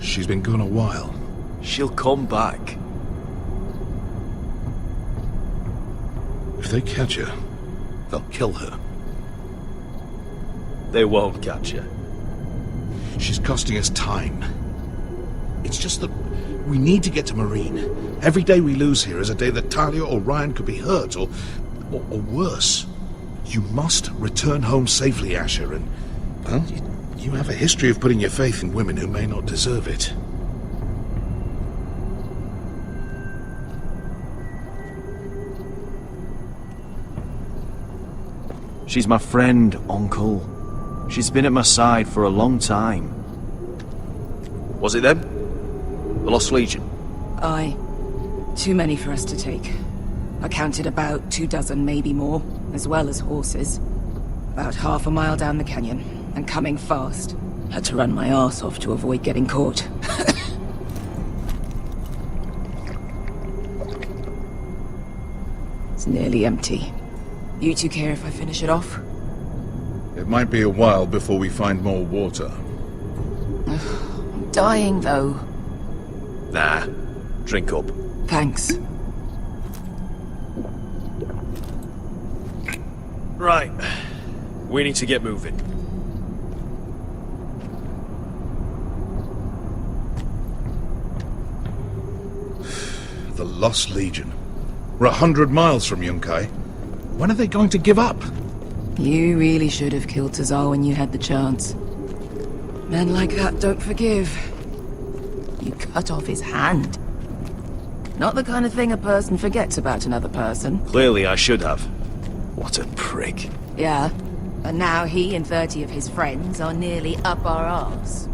She's been gone a while. She'll come back. If they catch her, they'll kill her. They won't catch her. She's costing us time. It's just that we need to get to Marine. Every day we lose here is a day that Talia or Ryan could be hurt, or worse. You must return home safely, Asher, and, well, you have a history of putting your faith in women who may not deserve it. She's my friend, Uncle. She's been at my side for a long time. Was it them? The Lost Legion? Aye. Too many for us to take. I counted about 24, maybe more, as well as horses. About half a mile down the canyon, and coming fast. Had to run my arse off to avoid getting caught. It's nearly empty. You two care if I finish it off? It might be a while before we find more water. I'm dying, though. Nah. Drink up. Thanks. Right. We need to get moving. The Lost Legion. We're 100 miles from Yunkai. When are they going to give up? You really should have killed Tazal when you had the chance. Men like that don't forgive. You cut off his hand. Not the kind of thing a person forgets about another person. Clearly I should have. What a prick. Yeah. And now he and 30 of his friends are nearly up our arse.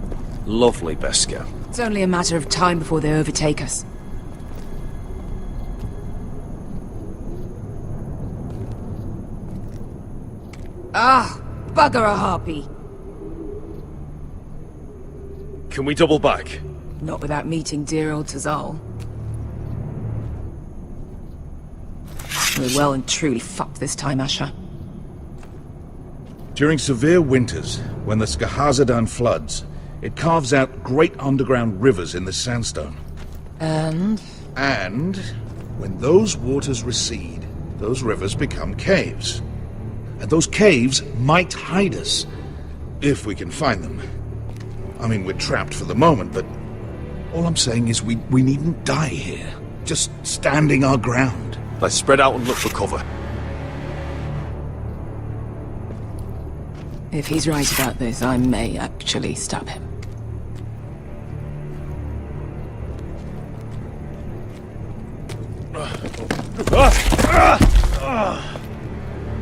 Lovely, Beskha. It's only a matter of time before they overtake us. Ah, bugger a harpy. Can we double back? Not without meeting dear old Tazal. We're well and truly fucked this time, Asher. During severe winters, when the Skahazadan floods, it carves out great underground rivers in the sandstone. And when those waters recede, those rivers become caves. And those caves might hide us, if we can find them. I mean, we're trapped for the moment, but all I'm saying is we needn't die here. Just standing our ground. Let's spread out and look for cover. if he's right about this, I may actually stop him.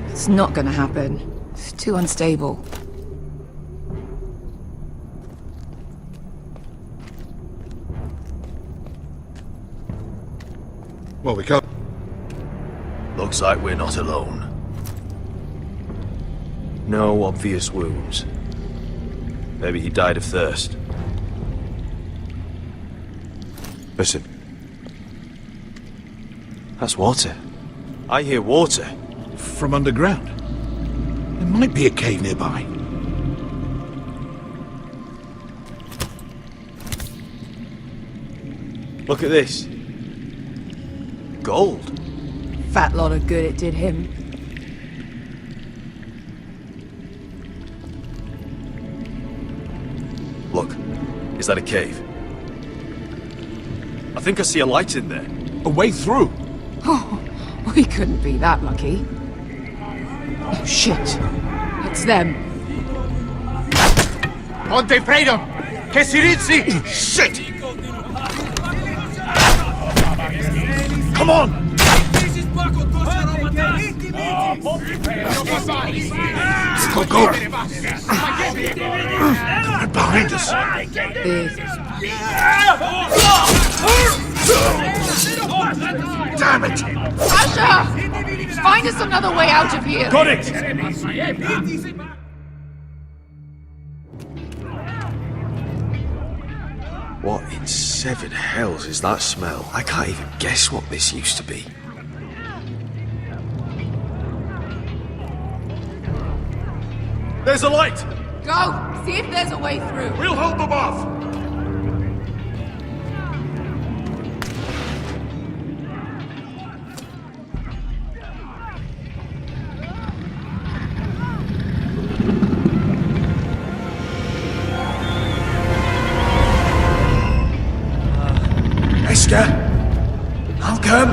It's not gonna happen. It's too unstable. Well, we can't... Looks like we're not alone. No obvious wounds. Maybe he died of thirst. Listen. That's water. I hear water. From underground. There might be a cave nearby. Look at this. Gold. Fat lot of good it did him. Look, is that a cave? I think I see a light in there. A way through. Oh, we couldn't be that lucky. Oh, shit. It's them. Ponte Freedom! Che si rizzi! Shit! Come on! Go, go! Right behind us! Damn it! Asher! Find us another way out of here! Got it! What in seven hells is that smell? I can't even guess what this used to be. There's a light! Go! See if there's a way through. We'll hold them off! them!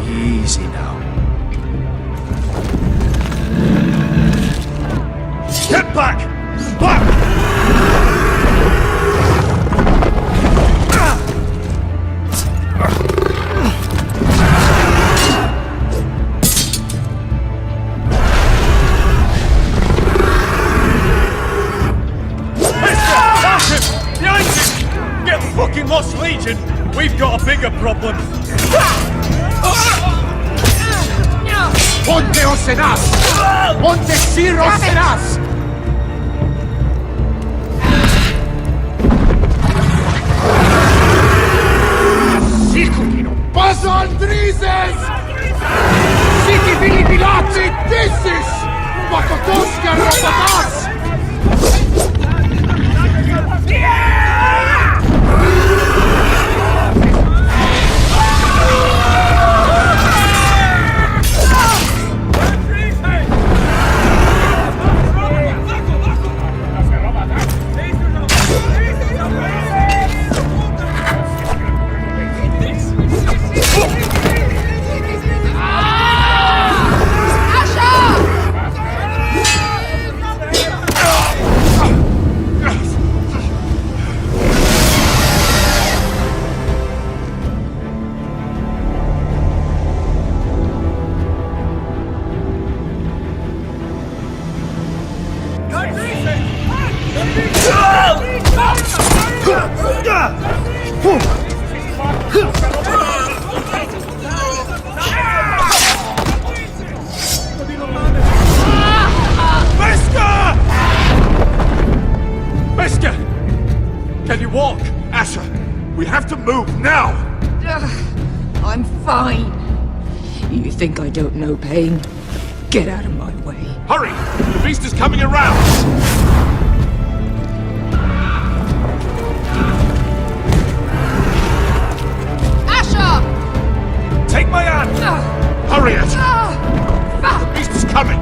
Easy now. Get back! Back! Fucking Lost Legion! We've got a bigger problem! Ponteos en as! Montesiros en as! Sikukino! Paso Andrises! Siki Vili Pilati! Dissis! Makotoska Ropatas! Can you walk? Asher, we have to move now! I'm fine. You think I don't know pain? Get out of my way. Hurry! The beast is coming around! Asher! Take my hand! Hurry, Asher! The beast is coming!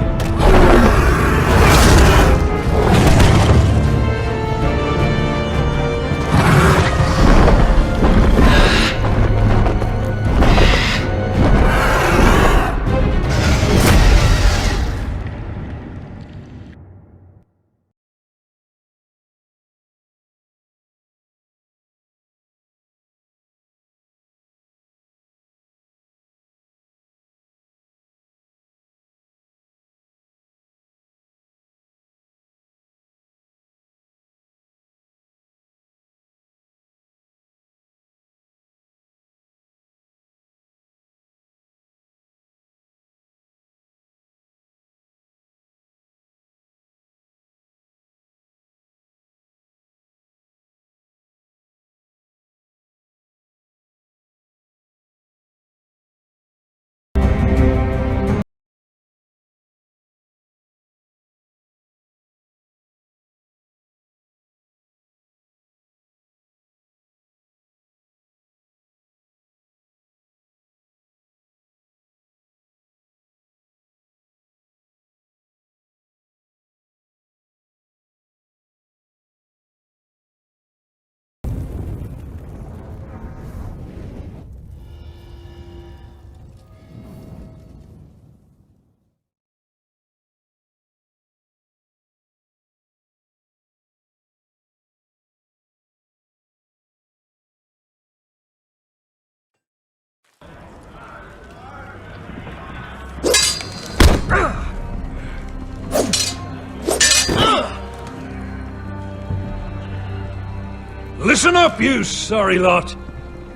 Listen up, you sorry lot.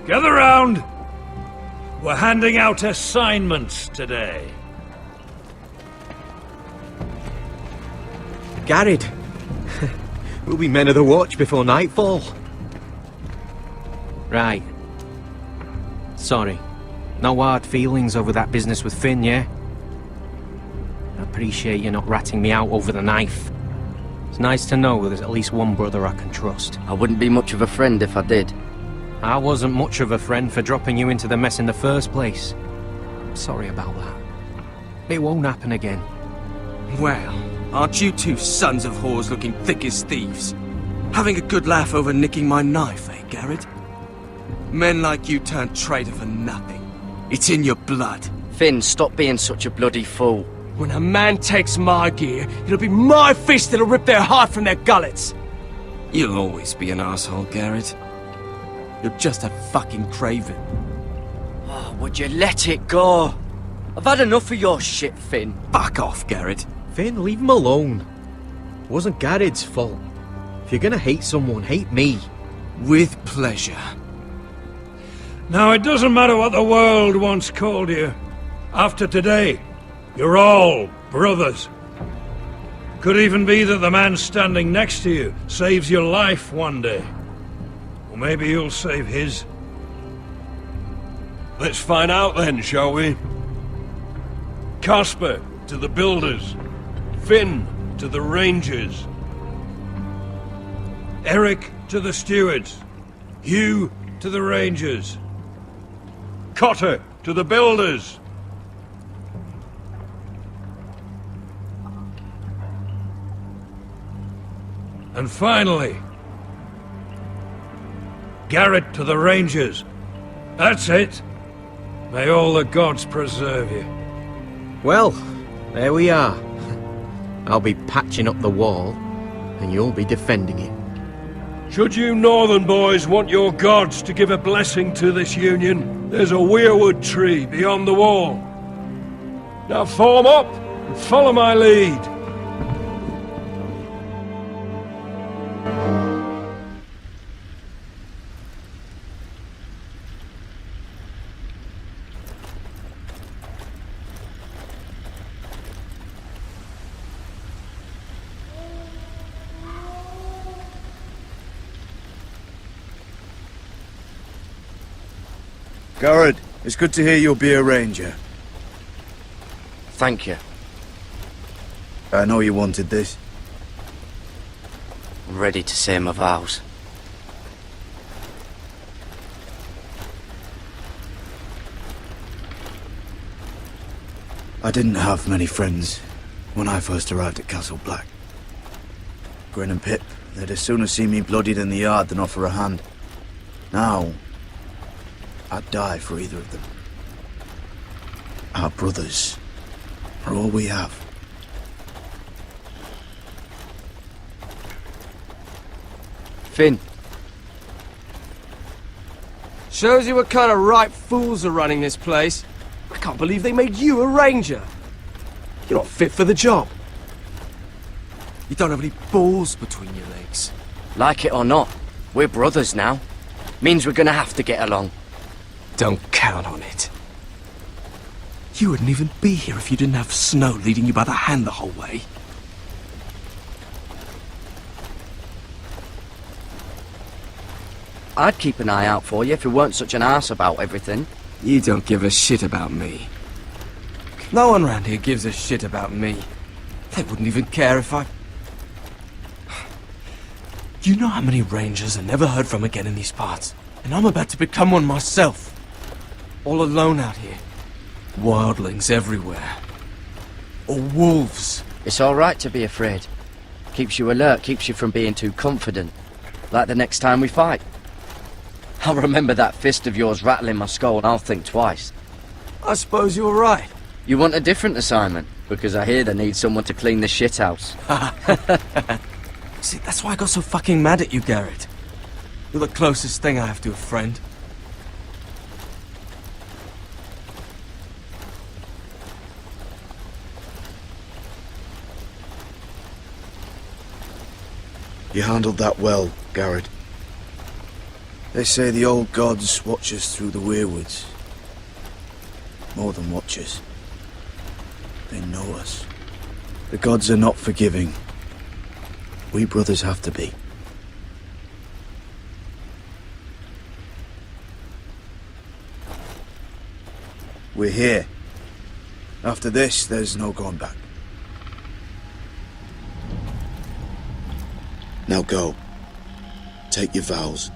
Gather round. We're handing out assignments today. Garrett. We'll be men of the watch before nightfall. Right. Sorry. No hard feelings over that business with Finn, yeah? I appreciate you not ratting me out over the knife. It's nice to know there's at least one brother I can trust. I wouldn't be much of a friend if I did. I wasn't much of a friend for dropping you into the mess in the first place. I'm sorry about that. It won't happen again. Well, aren't you two sons of whores looking thick as thieves? Having a good laugh over nicking my knife, eh, Garrett? Men like you turn traitor for nothing. It's in your blood. Finn, stop being such a bloody fool. When a man takes my gear, it'll be my fist that'll rip their heart from their gullets. You'll always be an asshole, Garrett. You're just a fucking craven. Oh, would you let it go? I've had enough of your shit, Finn. Fuck off, Garrett. Finn, leave him alone. It wasn't Garrett's fault. If you're gonna hate someone, hate me. With pleasure. Now, it doesn't matter what the world once called you. After today, you're all brothers. Could even be that the man standing next to you saves your life one day. Or maybe you'll save his. Let's find out then, shall we? Casper to the builders. Finn to the rangers. Eric to the stewards. Hugh to the rangers. Cotter to the builders. And finally, Garrett to the rangers. That's it. May all the gods preserve you. Well, there we are. I'll be patching up the wall, and you'll be defending it. Should you northern boys want your gods to give a blessing to this union, there's a weirwood tree beyond the wall. Now form up and follow my lead. Garrett, it's good to hear you'll be a ranger. Thank you. I know you wanted this. I'm ready to say my vows. I didn't have many friends when I first arrived at Castle Black. Grin and Pip, they'd as soon see me bloodied in the yard than offer a hand. Now, I'd die for either of them. Our brothers are all we have. Finn. Shows you what kind of ripe fools are running this place. I can't believe they made you a ranger. You're not fit for the job. You don't have any balls between your legs. Like it or not, we're brothers now. Means we're gonna have to get along. Don't count on it. You wouldn't even be here if you didn't have Snow leading you by the hand the whole way. I'd keep an eye out for you if you weren't such an arse about everything. You don't give a shit about me. No one around here gives a shit about me. They wouldn't even care if I... You know how many rangers are never heard from again in these parts? And I'm about to become one myself. All alone out here. Wildlings everywhere. Or wolves. It's alright to be afraid. Keeps you alert, keeps you from being too confident. Like the next time we fight. I'll remember that fist of yours rattling my skull and I'll think twice. I suppose you're right. You want a different assignment? Because I hear they need someone to clean the shithouse. See, that's why I got so fucking mad at you, Garrett. You're the closest thing I have to a friend. You handled that well, Garrett. They say the old gods watch us through the weirwoods. More than watch us. They know us. The gods are not forgiving. We brothers have to be. We're here. After this, there's no going back. Now go. Take your vows.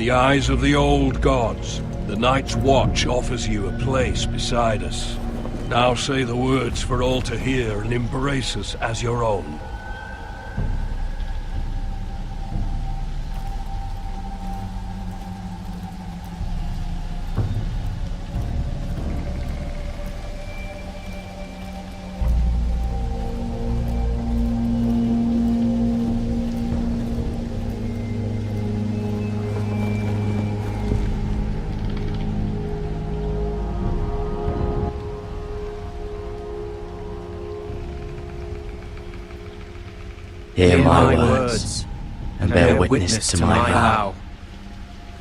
the eyes of the old gods, the Night's Watch offers you a place beside us. Now say the words for all to hear and embrace us as your own. Hear my words, and bear witness to my vow.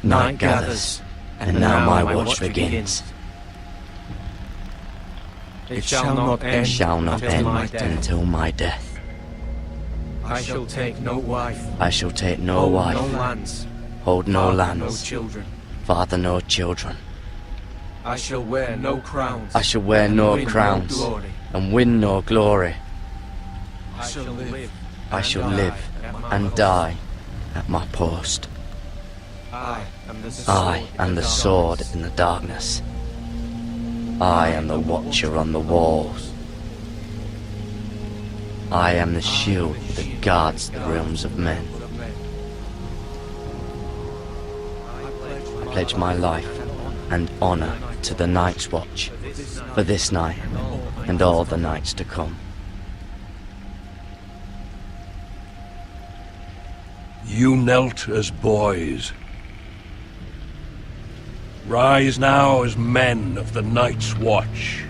Night gathers, and now my watch begins. It shall not end until my death. I shall take no wife. I shall take no wife. No lands. Hold no Father, lands. no children. Father, no children. I shall wear no crowns. I shall wear no win crowns. No glory. And win no glory. I shall live. I shall live and die at my post. I am the sword in the darkness. I am the watcher on the walls. I am the shield that guards the realms of men. I pledge my life and honor to the Night's Watch for this night and all the nights to come. You knelt as boys. Rise now as men of the Night's Watch.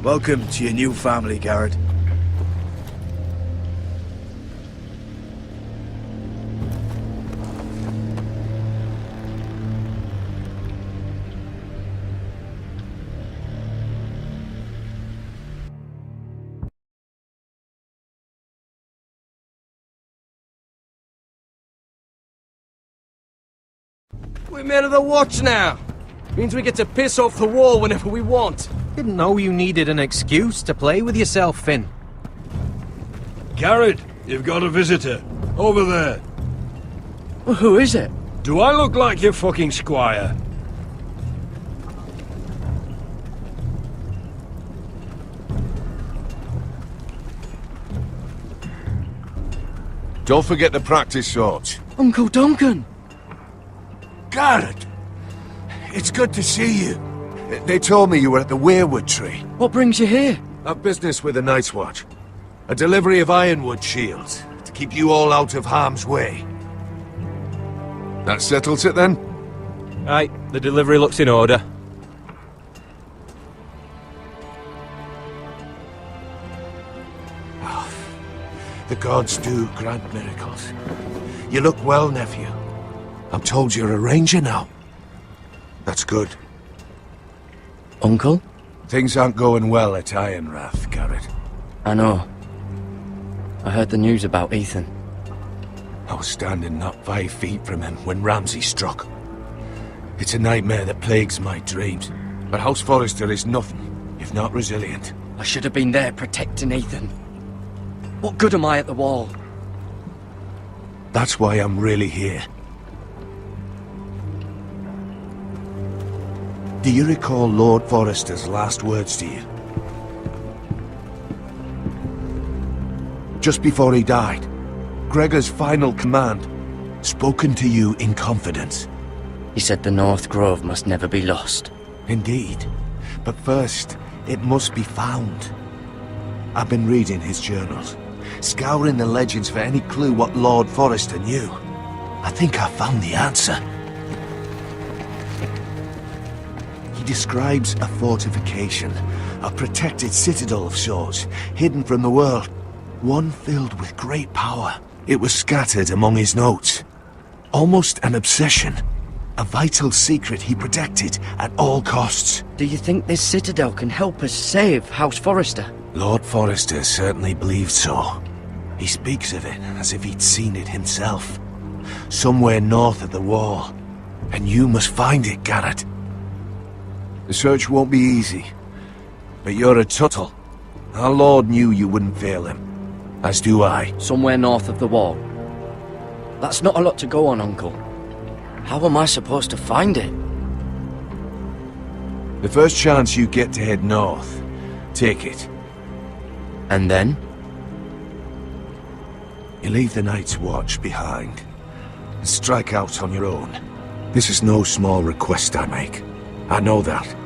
Welcome to your new family, Garrett. We're men of the Watch now. Means we get to piss off the wall whenever we want. Didn't know you needed an excuse to play with yourself, Finn. Garrett, you've got a visitor. Over there. Well, who is it? Do I look like your fucking squire? Don't forget to practice swords. Uncle Duncan! Garrett! It's good to see you. They told me you were at the Weirwood Tree. What brings you here? I've business with the Night's Watch. A delivery of ironwood shields, to keep you all out of harm's way. That settles it then? Aye, the delivery looks in order. The gods do grant miracles. You look well, nephew. I'm told you're a ranger now. That's good. Uncle? Things aren't going well at Ironrath, Garrett. I know. I heard the news about Ethan. I was standing not 5 feet from him when Ramsay struck. It's a nightmare that plagues my dreams. But House Forrester is nothing, if not resilient. I should have been there protecting Ethan. What good am I at the wall? That's why I'm really here. Do you recall Lord Forrester's last words to you? Just before he died, Gregor's final command, spoken to you in confidence. He said the North Grove must never be lost. Indeed. But first, it must be found. I've been reading his journals, scouring the legends for any clue what Lord Forrester knew. I think I found the answer. He describes a fortification, a protected citadel of sorts, hidden from the world, one filled with great power. It was scattered among his notes. Almost an obsession. A vital secret he protected at all costs. Do you think this citadel can help us save House Forrester? Lord Forrester certainly believed so. He speaks of it as if he'd seen it himself. Somewhere north of the wall. And you must find it, Garrett. The search won't be easy. But you're a Tuttle. Our Lord knew you wouldn't fail him. As do I. Somewhere north of the wall. That's not a lot to go on, Uncle. How am I supposed to find it? The first chance you get to head north, take it. And then? You leave the Night's Watch behind, and strike out on your own. This is no small request I make. I know that.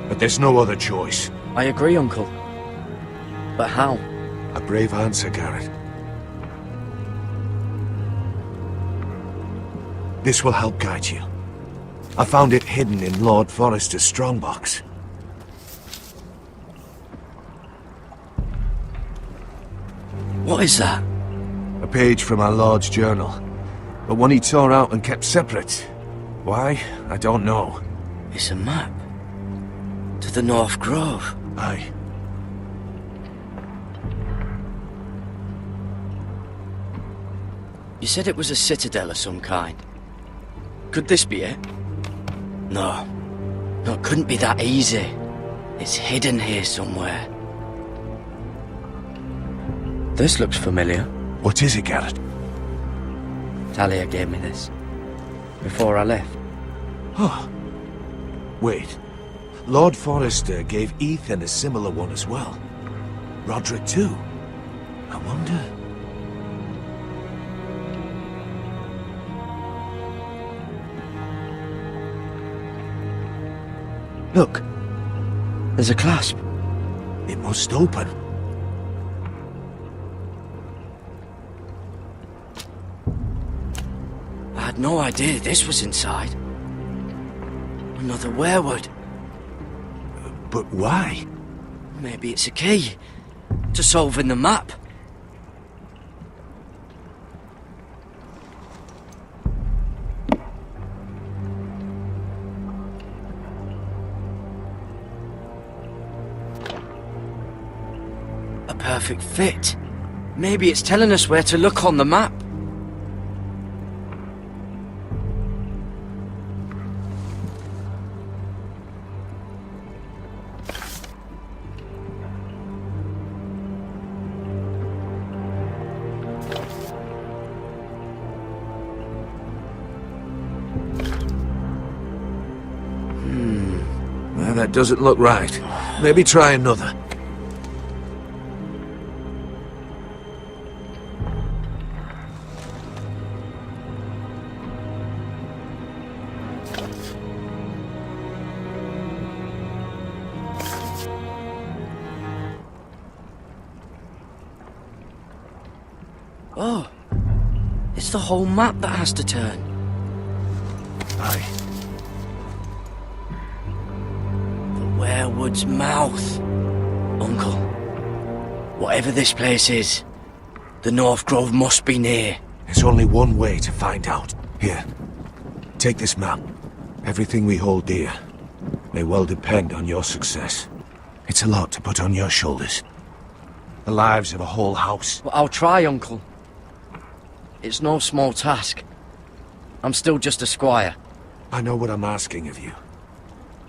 But there's no other choice. I agree, Uncle. But how? A brave answer, Garrett. This will help guide you. I found it hidden in Lord Forrester's strongbox. What is that? A page from our Lord's journal. But one he tore out and kept separate. Why? I don't know. It's a map. To the North Grove. Aye. You said it was a citadel of some kind. Could this be it? No. No, it couldn't be that easy. It's hidden here somewhere. This looks familiar. What is it, Garrett? Talia gave me this. Before I left. Oh. Wait. Lord Forrester gave Ethan a similar one as well. Roderick too. I wonder... Look. There's a clasp. It must open. I had no idea this was inside. Another werewood. But why? Maybe it's a key to solving the map. A perfect fit. Maybe it's telling us where to look on the map. Well, that doesn't look right. Maybe try another. Oh, it's the whole map that has to turn. Aye. The werewood's mouth. Uncle, whatever this place is, the North Grove must be near. There's only one way to find out. Here, take this map. Everything we hold dear may well depend on your success. It's a lot to put on your shoulders. The lives of a whole house. Well, I'll try, Uncle. It's no small task. I'm still just a squire. I know what I'm asking of you,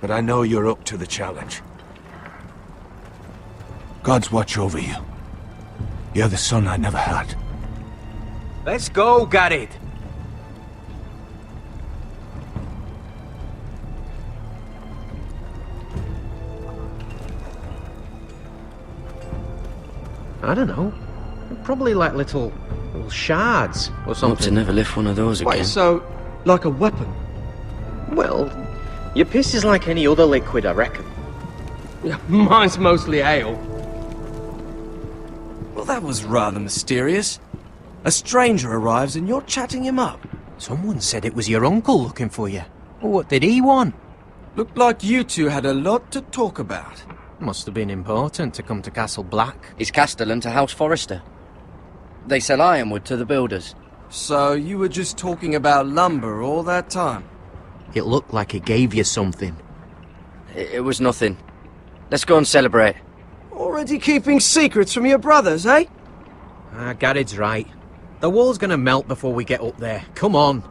but I know you're up to the challenge. God's watch over you. You're the son I never had. Let's go, Garrett. I don't know. Probably like little shards or Hope to something. never lift one of those again. Wait, so, like a weapon? Well, your piss is like any other liquid, I reckon. Yeah, mine's mostly ale. Well, that was rather mysterious. A stranger arrives and you're chatting him up. Someone said it was your uncle looking for you. What did he want? Looked like you two had a lot to talk about. Must have been important to come to Castle Black. It's Castellan to House Forrester. They sell ironwood to the builders. So you were just talking about lumber all that time? It looked like he gave you something. It was nothing. Let's go and celebrate. Already keeping secrets from your brothers, eh? Garrett's right. The wall's gonna melt before we get up there. Come on.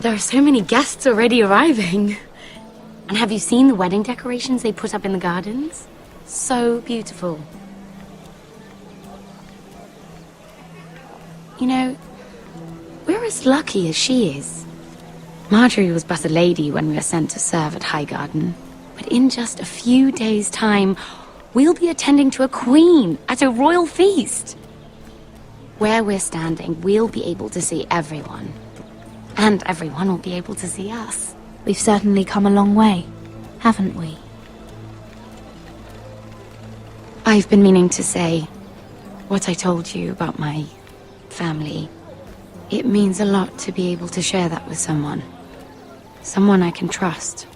There are so many guests already arriving. And have you seen the wedding decorations they put up in the gardens? So beautiful. You know, we're as lucky as she is. Marjorie was but a lady when we were sent to serve at Highgarden. But in just a few days' time, we'll be attending to a queen at a royal feast. Where we're standing, we'll be able to see everyone. And everyone will be able to see us. We've certainly come a long way, haven't we? I've been meaning to say what I told you about my family. It means a lot to be able to share that with someone. Someone I can trust.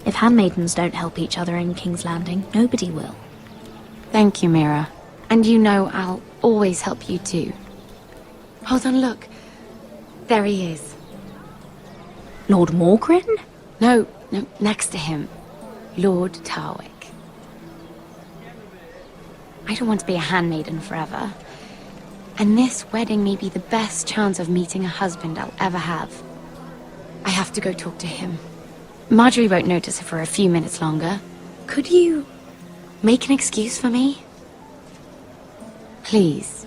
If handmaidens don't help each other in King's Landing, nobody will. Thank you, Mira. And you know I'll always help you too. Hold on, look. There he is. Lord Morgrin? No, next to him. Lord Tarwick. I don't want to be a handmaiden forever. And this wedding may be the best chance of meeting a husband I'll ever have. I have to go talk to him. Marjorie won't notice it for a few minutes longer. Could you make an excuse for me? Please.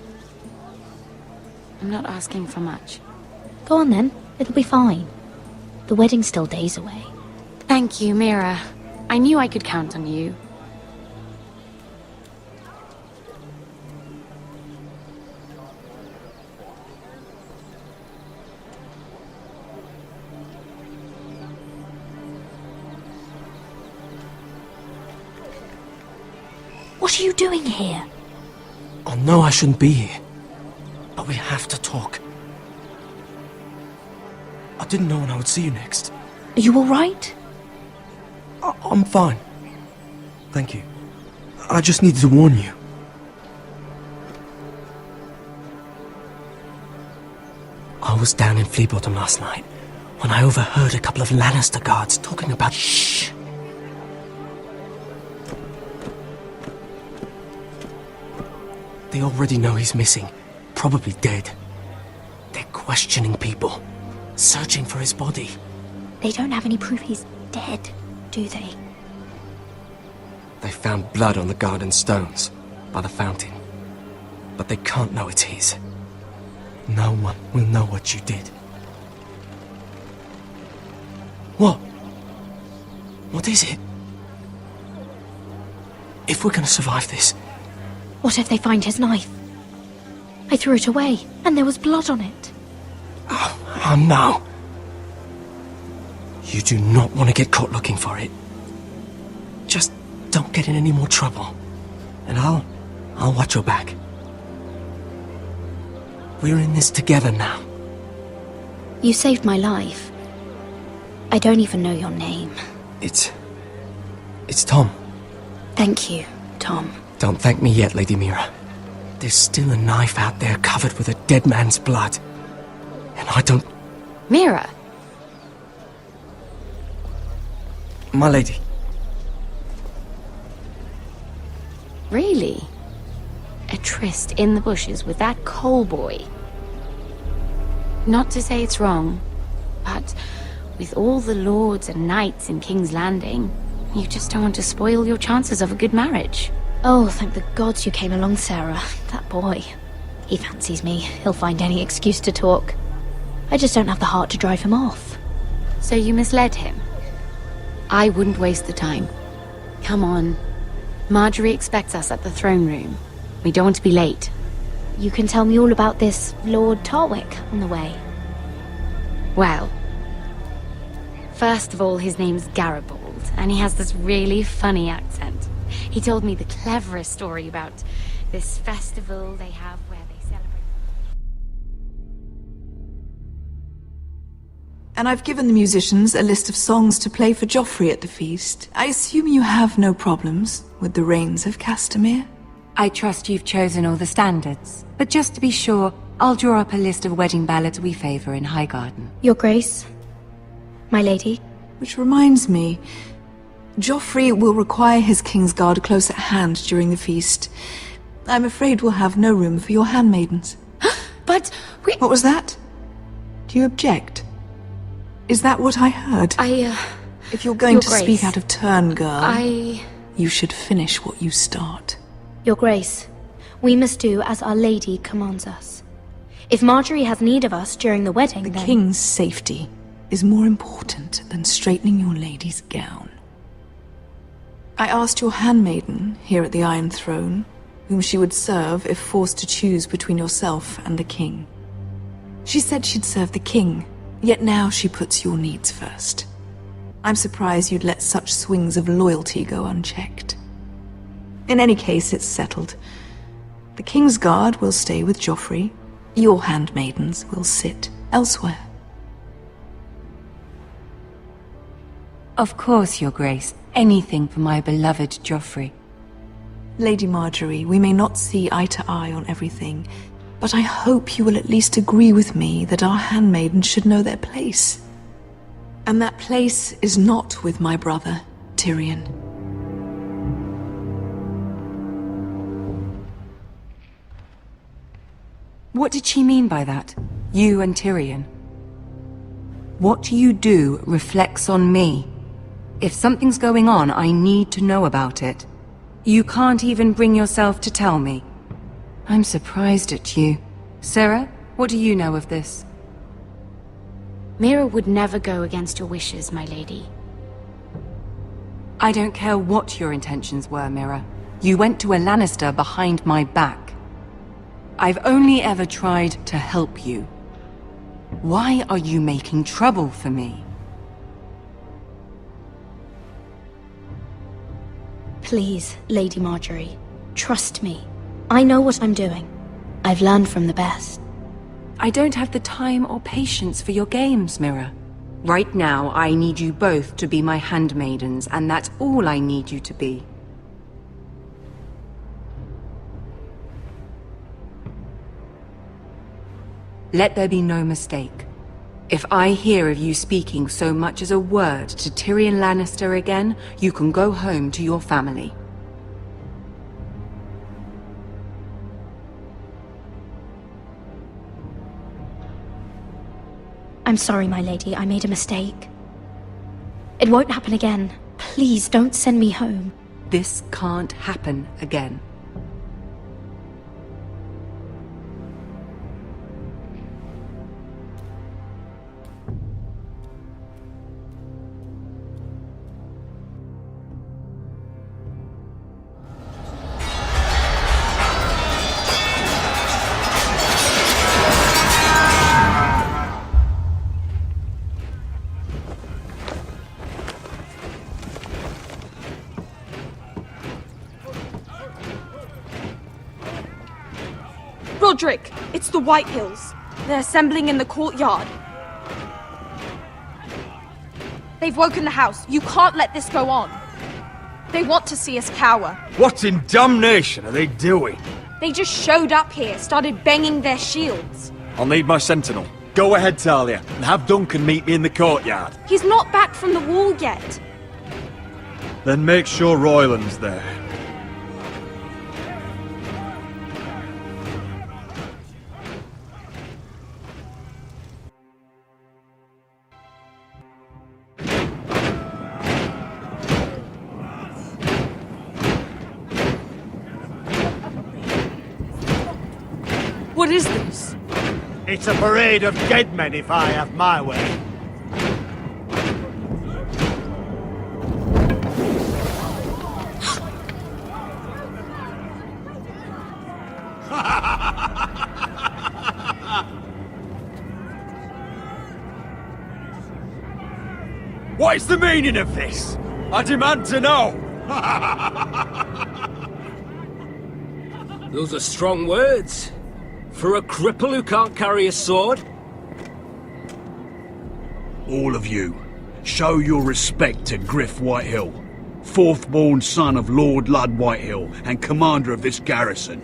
I'm not asking for much. Go on then, it'll be fine. The wedding's still days away. Thank you, Mira. I knew I could count on you. What are you doing here? I know I shouldn't be here, but we have to talk. I didn't know when I would see you next. Are you alright? I'm fine. Thank you. I just needed to warn you. I was down in Fleabottom last night when I overheard a couple of Lannister guards talking about... Shh! They already know he's missing, probably dead. They're questioning people, searching for his body. They don't have any proof he's dead, do they? They found blood on the garden stones, by the fountain. But they can't know it's his. No one will know what you did. What? What is it? If we're gonna survive this... What if they find his knife? I threw it away, and there was blood on it. Oh no. You do not want to get caught looking for it. Just don't get in any more trouble. And I'll watch your back. We're in this together now. You saved my life. I don't even know your name. It's Tom. Thank you, Tom. Don't thank me yet, Lady Mira. There's still a knife out there covered with a dead man's blood. And I don't... Mira! My lady. Really? A tryst in the bushes with that Cole boy? Not to say it's wrong, but with all the lords and knights in King's Landing, you just don't want to spoil your chances of a good marriage. Oh, thank the gods you came along, Sarah. That boy. He fancies me. He'll find any excuse to talk. I just don't have the heart to drive him off. So you misled him? I wouldn't waste the time. Come on. Marjorie expects us at the throne room. We don't want to be late. You can tell me all about this Lord Tarwick on the way. Well, first of all, his name's Garibald, and he has this really funny accent. He told me the cleverest story about this festival they have where they celebrate... And I've given the musicians a list of songs to play for Joffrey at the feast. I assume you have no problems with the Rains of Castamere? I trust you've chosen all the standards. But just to be sure, I'll draw up a list of wedding ballads we favor in Highgarden. Your Grace, my lady. Which reminds me, Joffrey will require his Kingsguard close at hand during the feast. I'm afraid we'll have no room for your handmaidens. But But we... What was that? Do you object? Is that what I heard? If you're going Your to Grace, speak out of turn, girl, I... you should finish what you start. Your Grace, we must do as Our Lady commands us. If Marjorie has need of us during the wedding, The then... king's safety is more important than straightening your lady's gown. I asked your handmaiden here at the Iron Throne whom she would serve if forced to choose between yourself and the king. She said she'd serve the king, yet now she puts your needs first. I'm surprised you'd let such swings of loyalty go unchecked. In any case, it's settled. The King's Guard will stay with Joffrey. Your handmaidens will sit elsewhere. Of course, Your Grace. Anything for my beloved Joffrey. Lady Marjorie, we may not see eye to eye on everything, but I hope you will at least agree with me that our handmaidens should know their place. And that place is not with my brother, Tyrion. What did she mean by that? You and Tyrion? What you do reflects on me. If something's going on, I need to know about it. You can't even bring yourself to tell me. I'm surprised at you. Sarah, what do you know of this? Mira would never go against your wishes, my lady. I don't care what your intentions were, Mira. You went to a Lannister behind my back. I've only ever tried to help you. Why are you making trouble for me? Please, Lady Marjorie, trust me. I know what I'm doing. I've learned from the best. I don't have the time or patience for your games, Mira. Right now, I need you both to be my handmaidens, and that's all I need you to be. Let there be no mistake. If I hear of you speaking so much as a word to Tyrion Lannister again, you can go home to your family. I'm sorry, my lady. I made a mistake. It won't happen again. Please, don't send me home. This can't happen again. Roderick, it's the White Hills. They're assembling in the courtyard. They've woken the house. You can't let this go on. They want to see us cower. What in damnation are they doing? They just showed up here, started banging their shields. I'll need my sentinel. Go ahead, Talia, and have Duncan meet me in the courtyard. He's not back from the wall yet. Then make sure Royland's there. What is this? It's a parade of dead men if I have my way. What is the meaning of this? I demand to know! Those are strong words. For a cripple who can't carry a sword? All of you, show your respect to Griff Whitehill, fourth-born son of Lord Ludd Whitehill and commander of this garrison.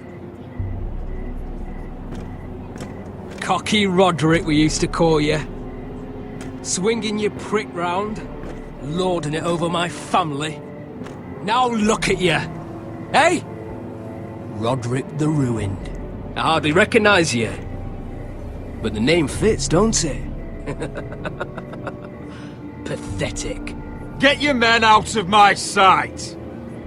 Cocky Roderick, we used to call you. Swinging your prick round, lording it over my family. Now look at you! Hey? Roderick the Ruined. I hardly recognise you. But the name fits, don't it? Pathetic. Get your men out of my sight!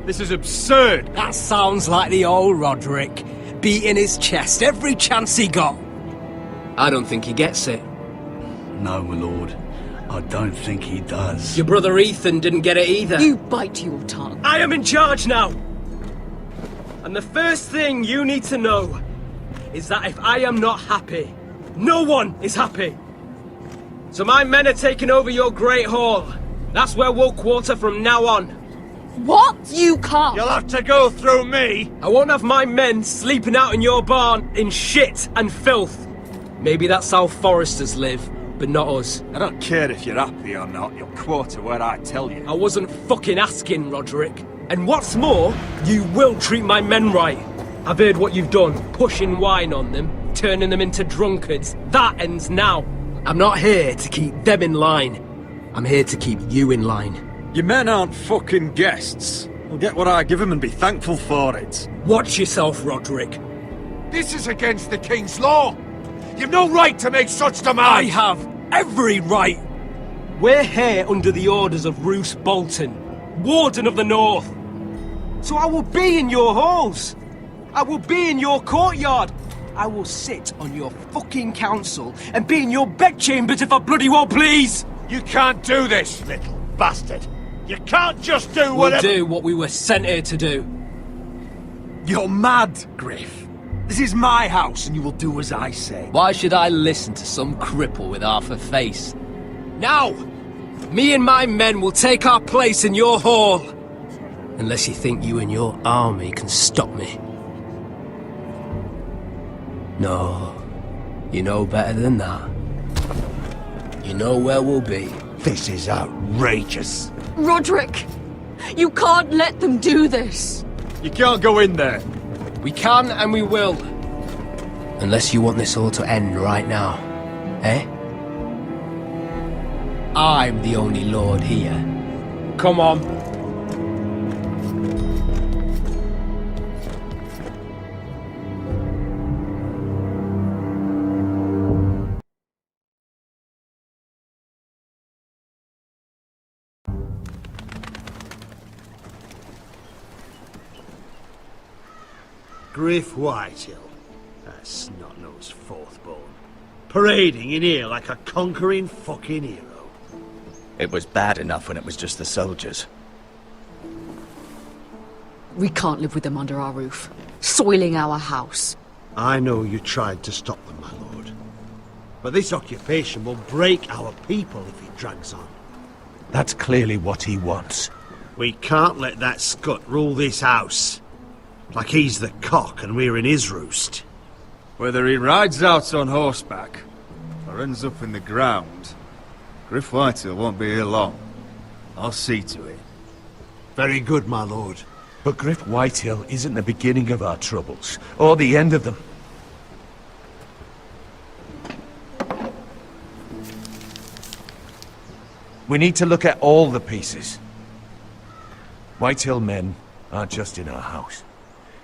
This is absurd! That sounds like the old Roderick, beating his chest every chance he got. I don't think he gets it. No, my lord. I don't think he does. Your brother Ethan didn't get it either. You bite your tongue. I am in charge now! And the first thing you need to know is that if I am not happy, no one is happy. So my men are taking over your Great Hall. That's where we'll quarter from now on. What? You can't! You'll have to go through me! I won't have my men sleeping out in your barn in shit and filth. Maybe that's how foresters live, but not us. I don't care if you're happy or not, you'll quarter where I tell you. I wasn't fucking asking, Roderick. And what's more, you will treat my men right. I've heard what you've done, pushing wine on them, turning them into drunkards. That ends now. I'm not here to keep them in line. I'm here to keep you in line. Your men aren't fucking guests. I'll get what I give them and be thankful for it. Watch yourself, Roderick. This is against the King's law! You've no right to make such demands! I have every right! We're here under the orders of Roose Bolton, Warden of the North. So I will be in your halls. I will be in your courtyard. I will sit on your fucking council and be in your bedchambers if I bloody well please! You can't do this, little bastard! You can't just do We'll whatever— do what we were sent here to do. You're mad, Griff. This is my house and you will do as I say. Why should I listen to some cripple with half a face? Now! Me and my men will take our place in your hall. Unless you think you and your army can stop me. No, you know better than that. You know where we'll be. This is outrageous. Roderick! You can't let them do this! You can't go in there. We can and we will. Unless you want this all to end right now. Eh? I'm the only lord here. Come on. Griff Whitehill, that snot-nosed fourth-born, parading in here like a conquering fucking hero. It was bad enough when it was just the soldiers. We can't live with them under our roof, soiling our house. I know you tried to stop them, my lord. But this occupation will break our people if it drags on. That's clearly what he wants. We can't let that scut rule this house. Like he's the cock and we're in his roost. Whether he rides out on horseback or ends up in the ground, Griff Whitehill won't be here long. I'll see to it. Very good, my lord. But Griff Whitehill isn't the beginning of our troubles, or the end of them. We need to look at all the pieces. Whitehill men aren't just in our house.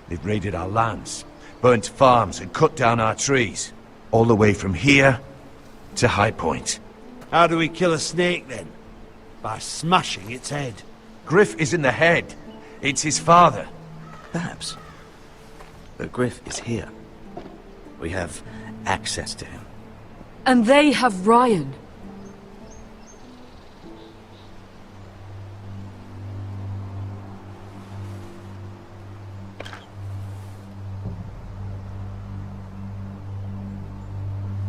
They've raided our lands, burnt farms and cut down our trees. All the way from here to High Point. How do we kill a snake then? By smashing its head. Griff isn't the head. It's his father. Perhaps. But Griff is here. We have access to him. And they have Ryan.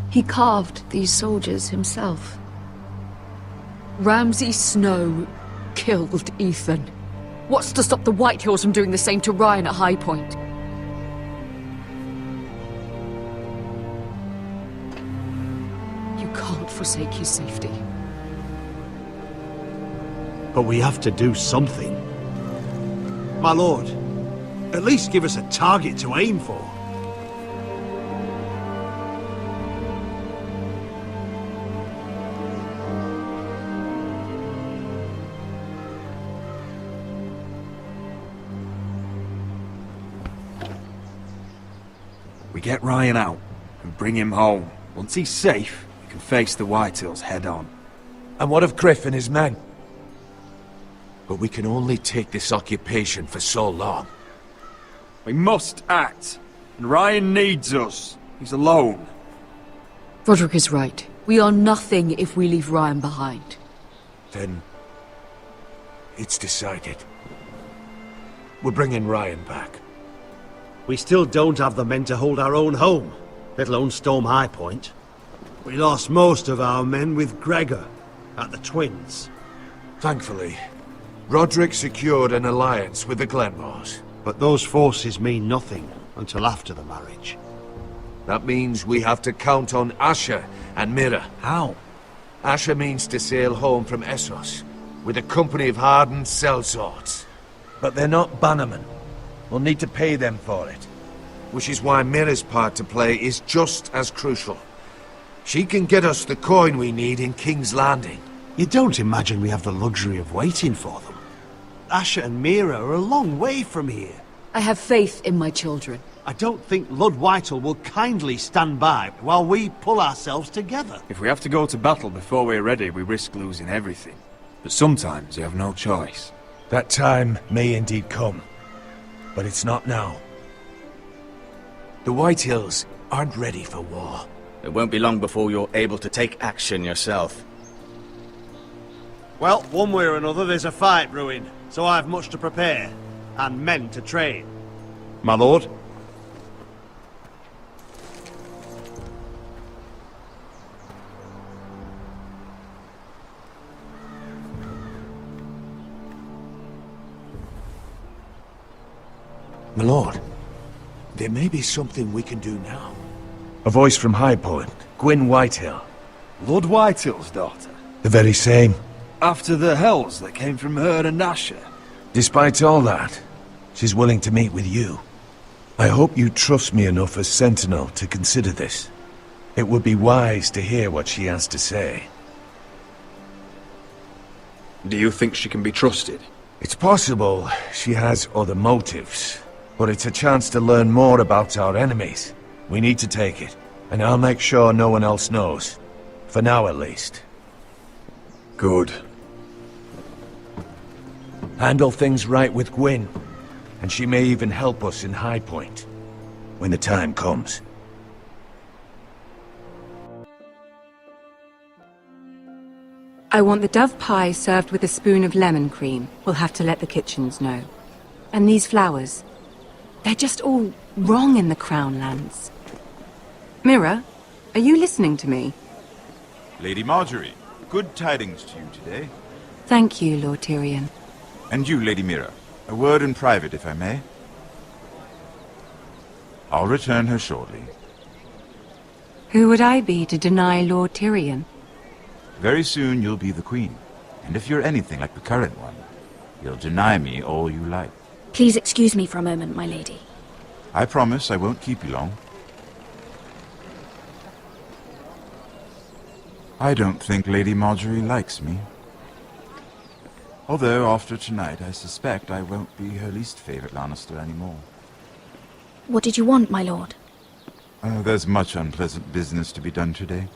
He carved these soldiers himself. Ramsay Snow killed Ethan. What's to stop the Whitehills from doing the same to Ryan at High Point? You can't forsake his safety. But we have to do something. My lord, at least give us a target to aim for. We get Ryan out and bring him home. Once he's safe, we can face the Whitehills head on. And what of Griff and his men? But we can only take this occupation for so long. We must act. And Ryan needs us. He's alone. Roderick is right. We are nothing if we leave Ryan behind. Then... it's decided. We're bringing Ryan back. We still don't have the men to hold our own home, let alone storm High Point. We lost most of our men with Gregor at the Twins. Thankfully, Roderick secured an alliance with the Glenmores. But those forces mean nothing until after the marriage. That means we have to count on Asher and Mira. How? Asher means to sail home from Essos with a company of hardened sellswords. But they're not bannermen. We'll need to pay them for it. Which is why Mira's part to play is just as crucial. She can get us the coin we need in King's Landing. You don't imagine we have the luxury of waiting for them? Asher and Mira are a long way from here. I have faith in my children. I don't think Lord Whitehall will kindly stand by while we pull ourselves together. If we have to go to battle before we're ready, we risk losing everything. But sometimes you have no choice. That time may indeed come, but it's not now. The Whitehills aren't ready for war. It won't be long before you're able to take action yourself. Well, one way or another there's a fight brewing, so I've much to prepare, and men to train. My lord? My lord, there may be something we can do now. A voice from High Point, Gwyn Whitehill. Lord Whitehill's daughter? The very same. After the hells that came from her and Asher? Despite all that, she's willing to meet with you. I hope you trust me enough as Sentinel to consider this. It would be wise to hear what she has to say. Do you think she can be trusted? It's possible she has other motives, but it's a chance to learn more about our enemies. We need to take it, and I'll make sure no one else knows. For now, at least. Good. Handle things right with Gwyn, and she may even help us in High Point, when the time comes. I want the dove pie served with a spoon of lemon cream. We'll have to let the kitchens know. And these flowers. They're just all wrong in the Crown Lands. Mira, are you listening to me? Lady Marjorie, good tidings to you today. Thank you, Lord Tyrion. And you, Lady Mira. A word in private, if I may. I'll return her shortly. Who would I be to deny Lord Tyrion? Very soon you'll be the queen. And if you're anything like the current one, you'll deny me all you like. Please excuse me for a moment, my lady. I promise I won't keep you long. I don't think Lady Marjorie likes me. Although, after tonight, I suspect I won't be her least favorite Lannister anymore. What did you want, my lord? There's much unpleasant business to be done today.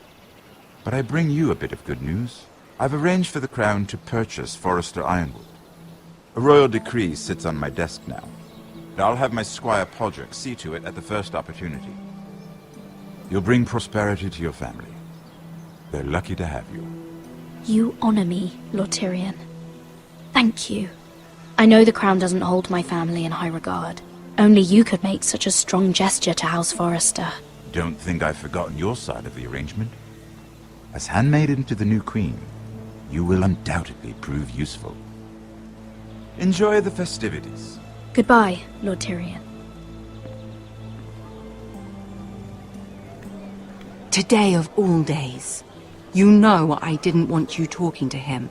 But I bring you a bit of good news. I've arranged for the Crown to purchase Forrester Ironwood. A royal decree sits on my desk now. And I'll have my squire Podrick see to it at the first opportunity. You'll bring prosperity to your family. They're lucky to have you. You honor me, Lord Tyrion. Thank you. I know the crown doesn't hold my family in high regard. Only you could make such a strong gesture to House Forrester. Don't think I've forgotten your side of the arrangement. As handmaiden to the new queen, you will undoubtedly prove useful. Enjoy the festivities. Goodbye, Lord Tyrion. Today of all days. You know I didn't want you talking to him.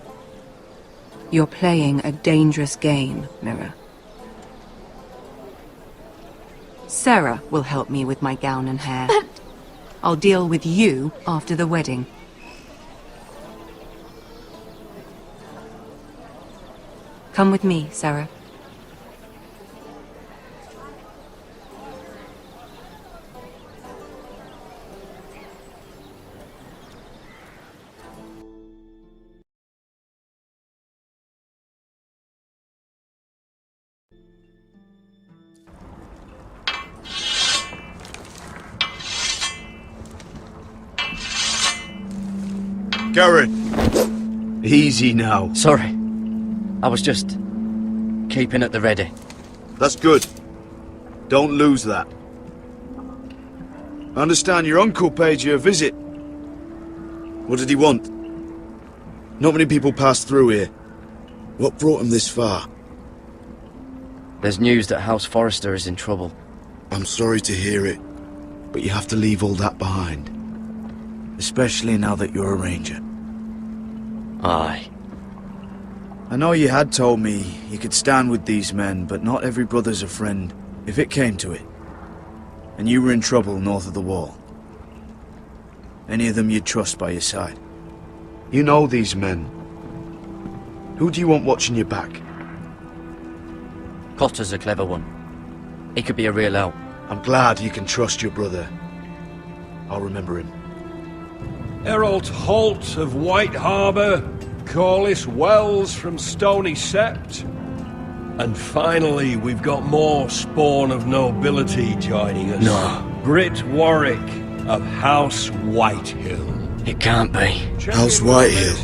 You're playing a dangerous game, Mira. Sarah will help me with my gown and hair. But... I'll deal with you after the wedding. Come with me, Sarah. Garrett! Easy now. Sorry. I was just keeping at the ready. That's good. Don't lose that. I understand your uncle paid you a visit. What did he want? Not many people pass through here. What brought him this far? There's news that House Forrester is in trouble. I'm sorry to hear it, but you have to leave all that behind. Especially now that you're a ranger. Aye. I know you had told me you could stand with these men, but not every brother's a friend, if it came to it. And you were in trouble north of the wall. Any of them you'd trust by your side. You know these men. Who do you want watching your back? Cotter's a clever one. He could be a real help. I'm glad you can trust your brother. I'll remember him. Errol Holt of White Harbour, Corliss Wells from Stony Sept. And finally, we've got more spawn of nobility joining us. No. Britt Warwick of House Whitehill. It can't be. House Whitehill.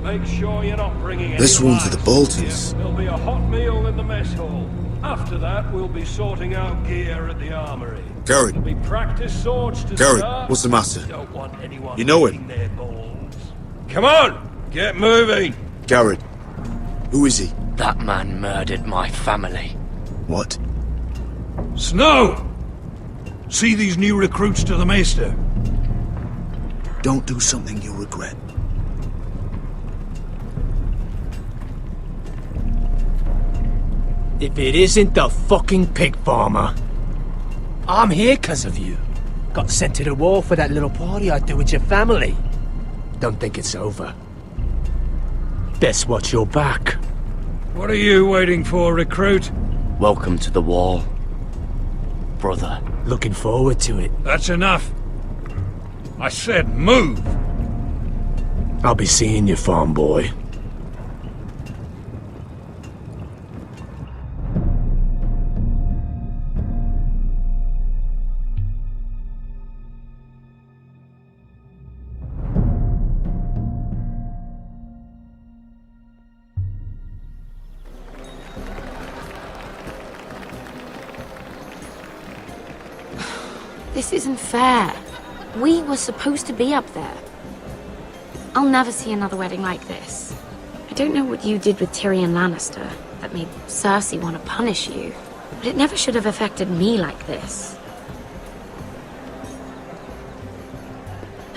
Make sure you're not bringing This any one for the Boltons. There'll be a hot meal in the mess hall. After that, we'll be sorting out gear at the armory. Garrett. There'll be practice swords to Garrett, start. what's the matter? Don't want anyone You know eating him? their balls. Come on, get moving. Garrett. Who is he? That man murdered my family. What? Snow! See these new recruits to the Maester? Don't do something you'll regret. If it isn't the fucking pig farmer. I'm here 'cause of you. Got sent to the war for that little party I do with your family. Don't think it's over. Best watch your back. What are you waiting for, recruit? Welcome to the wall, brother. Looking forward to it. That's enough. I said move. I'll be seeing you, farm boy. This isn't fair. We were supposed to be up there. I'll never see another wedding like this. I don't know what you did with Tyrion Lannister that made Cersei want to punish you, but it never should have affected me like this.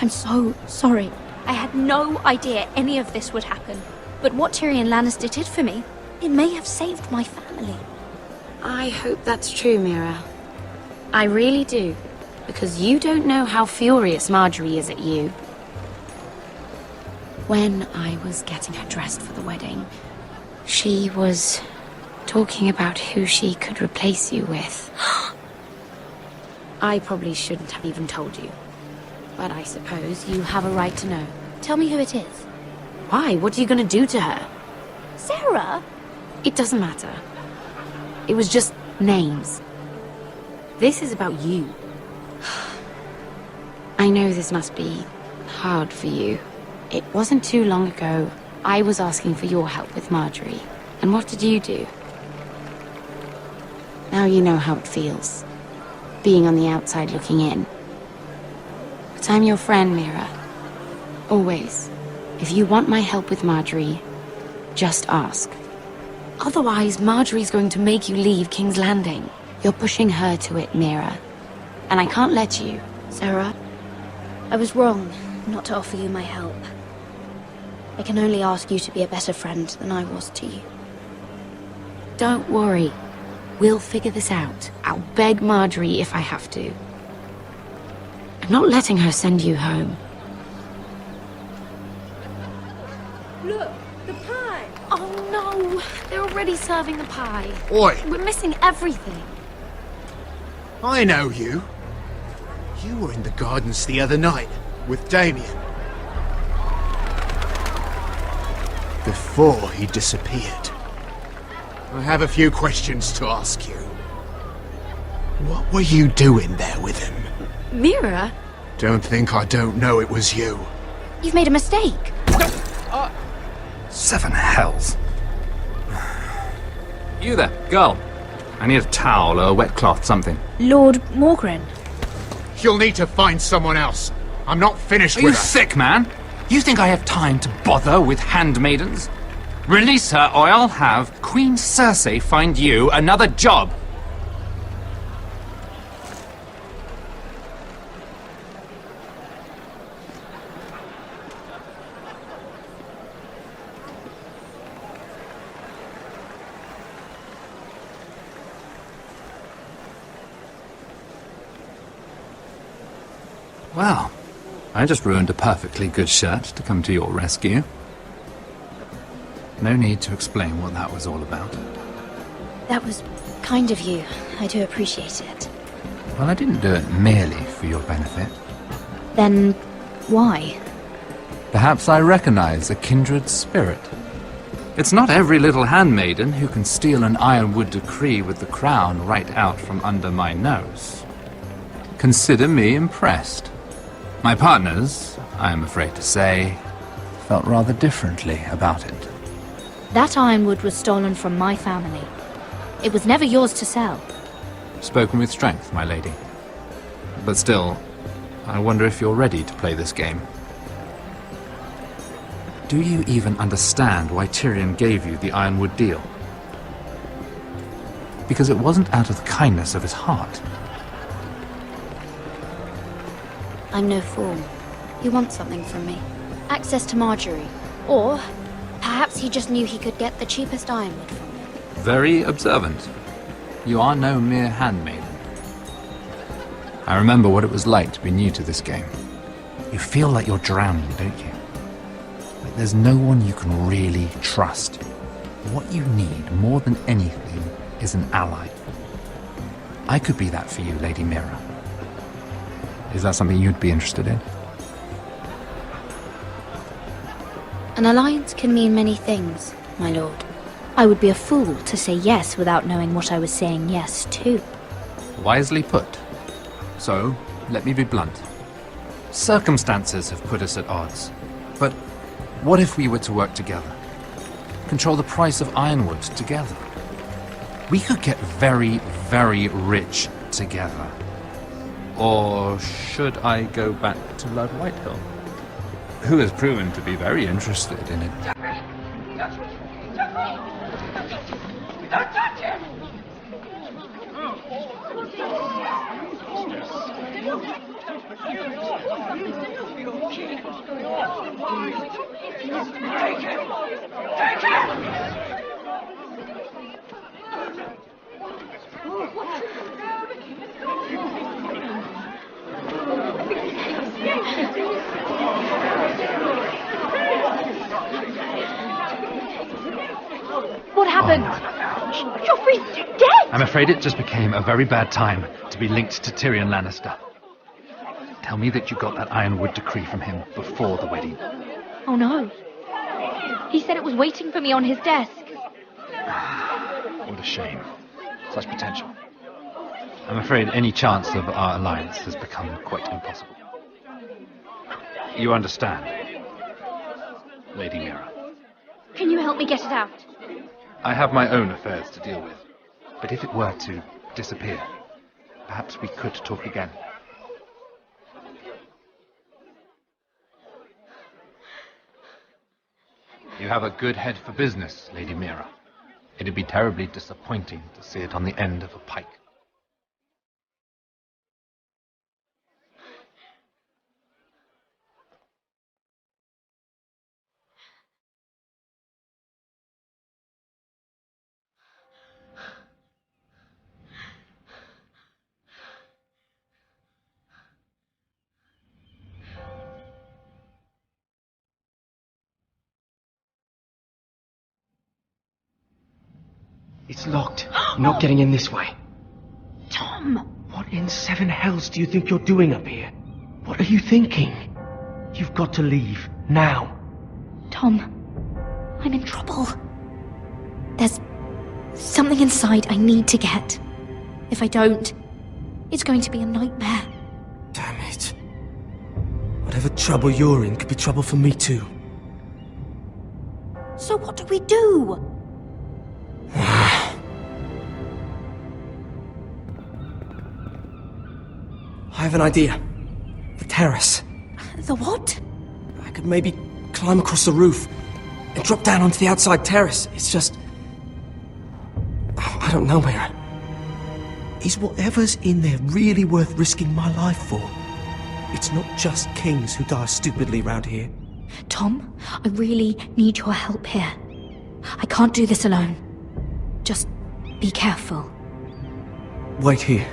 I'm so sorry. I had no idea any of this would happen. But what Tyrion Lannister did for me, it may have saved my family. I hope that's true, Mira. I really do. Because you don't know how furious Marjorie is at you. When I was getting her dressed for the wedding, she was talking about who she could replace you with. I probably shouldn't have even told you. But I suppose you have a right to know. Tell me who it is. Why? What are you going to do to her? Sarah? It doesn't matter. It was just names. This is about you. I know this must be hard for you. It wasn't too long ago I was asking for your help with Marjorie. And what did you do? Now you know how it feels, being on the outside looking in. But I'm your friend, Mira. Always. If you want my help with Marjorie, just ask. Otherwise, Marjorie's going to make you leave King's Landing. You're pushing her to it, Mira. And I can't let you. Sarah, I was wrong not to offer you my help. I can only ask you to be a better friend than I was to you. Don't worry. We'll figure this out. I'll beg Marjorie if I have to. I'm not letting her send you home. Look, the pie! Oh no! They're already serving the pie. Oi! We're missing everything. I know you. You were in the gardens the other night with Damien. Before he disappeared. I have a few questions to ask you. What were you doing there with him? Mira? Don't think I don't know it was you. You've made a mistake. 7 hells. You there, girl. I need a towel or a wet cloth, something. Lord Morgren. You'll need to find someone else. I'm not finished Are with you her. sick, man? You think I have time to bother with handmaidens? Release her, or I'll have Queen Cersei find you another job. Well, I just ruined a perfectly good shirt to come to your rescue. No need to explain what that was all about. That was kind of you. I do appreciate it. Well, I didn't do it merely for your benefit. Then, why? Perhaps I recognize a kindred spirit. It's not every little handmaiden who can steal an ironwood decree with the crown right out from under my nose. Consider me impressed. My partners, I am afraid to say, felt rather differently about it. That ironwood was stolen from my family. It was never yours to sell. Spoken with strength, my lady. But still, I wonder if you're ready to play this game. Do you even understand why Tyrion gave you the ironwood deal? Because it wasn't out of the kindness of his heart. I'm no fool. He wants something from me. Access to Marjorie. Or perhaps he just knew he could get the cheapest ironwood from me. Very observant. You are no mere handmaiden. I remember what it was like to be new to this game. You feel like you're drowning, don't you? Like there's no one you can really trust. What you need, more than anything, is an ally. I could be that for you, Lady Mira. Is that something you'd be interested in? An alliance can mean many things, my lord. I would be a fool to say yes without knowing what I was saying yes to. Wisely put. So, let me be blunt. Circumstances have put us at odds. But what if we were to work together? Control the price of ironwood together? We could get very, very rich together. Or should I go back to Lord Whitehill, who has proven to be very interested in it? Don't touch him! Take him! Take him! What happened? Joffrey's dead! I'm afraid it just became a very bad time to be linked to Tyrion Lannister. Tell me that you got that ironwood decree from him before the wedding. Oh no. He said it was waiting for me on his desk. What a shame. Such potential. I'm afraid any chance of our alliance has become quite impossible. You understand, Lady Mira. Can you help me get it out? I have my own affairs to deal with, but if it were to disappear, perhaps we could talk again. You have a good head for business, Lady Mira. It'd be terribly disappointing to see it on the end of a pike. It's locked. You're not getting in this way. Tom! What in 7 hells do you think you're doing up here? What are you thinking? You've got to leave. Now. Tom, I'm in trouble. There's something inside I need to get. If I don't, it's going to be a nightmare. Damn it. Whatever trouble you're in could be trouble for me too. So what do we do? I have an idea. The terrace. The what? I could maybe climb across the roof and drop down onto the outside terrace. It's just... I don't know, Mira. Is whatever's in there really worth risking my life for? It's not just kings who die stupidly round here. Tom, I really need your help here. I can't do this alone. Just be careful. Wait here.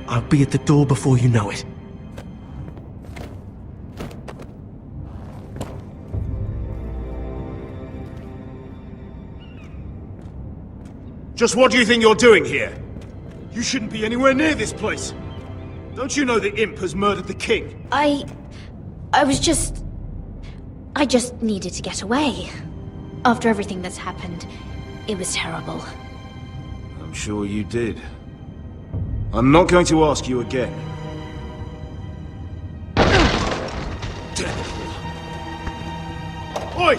I'll be at the door before you know it. Just what do you think you're doing here? You shouldn't be anywhere near this place. Don't you know the imp has murdered the king? I just needed to get away. After everything that's happened, it was terrible. I'm sure you did. I'm not going to ask you again. Oi!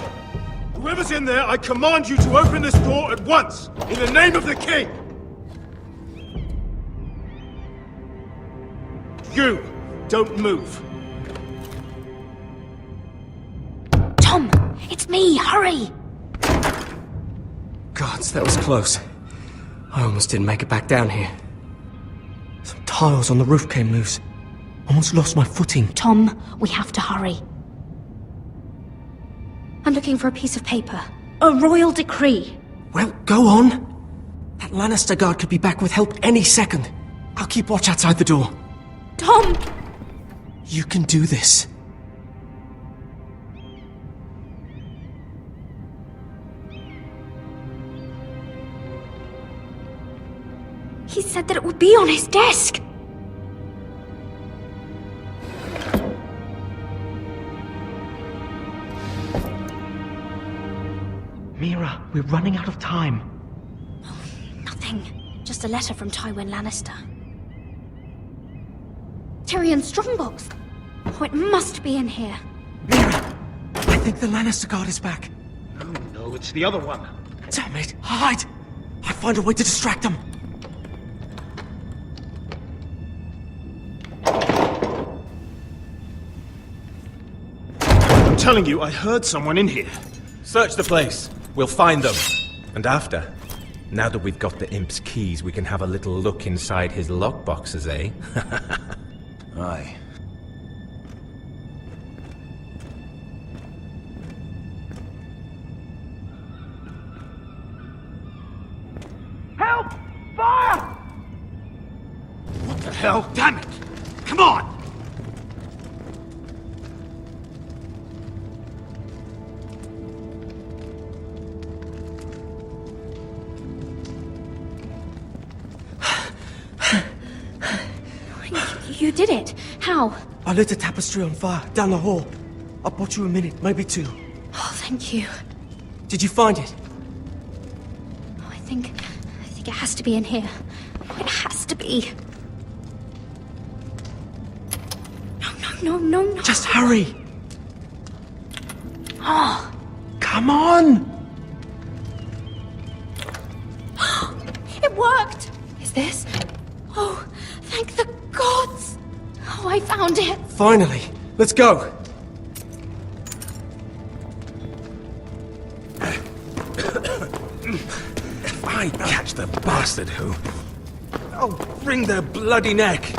Whoever's in there, I command you to open this door at once! In the name of the king! You! Don't move! Tom! It's me! Hurry! Gods, that was close. I almost didn't make it back down here. Some tiles on the roof came loose. Almost lost my footing. Tom, we have to hurry. I'm looking for a piece of paper. A royal decree. Well, go on. That Lannister guard could be back with help any second. I'll keep watch outside the door. Tom! You can do this. He said that it would be on his desk. Mira, we're running out of time. Nothing. Just a letter from Tywin Lannister. Tyrion Strongbox. Oh, it must be in here. I think the Lannister guard is back. No, it's the other one. Damn it! Hide! I'll find a way to distract them. I'm telling you, I heard someone in here. Search the place. We'll find them. And after, now that we've got the imp's keys, we can have a little look inside his lockboxes, eh? Aye. Help! Fire! What the hell? Damn it! Come on! You did it. How? I lit a tapestry on fire down the hall. I bought you a minute, maybe two. Oh, thank you. Did you find it? Oh, I think it has to be in here. It has to be. No. Just hurry. Oh. Come on! It worked! Is this? Oh, thank the gods! Oh, I found it! Finally! Let's go! If I catch the bastard who... I'll wring their bloody neck!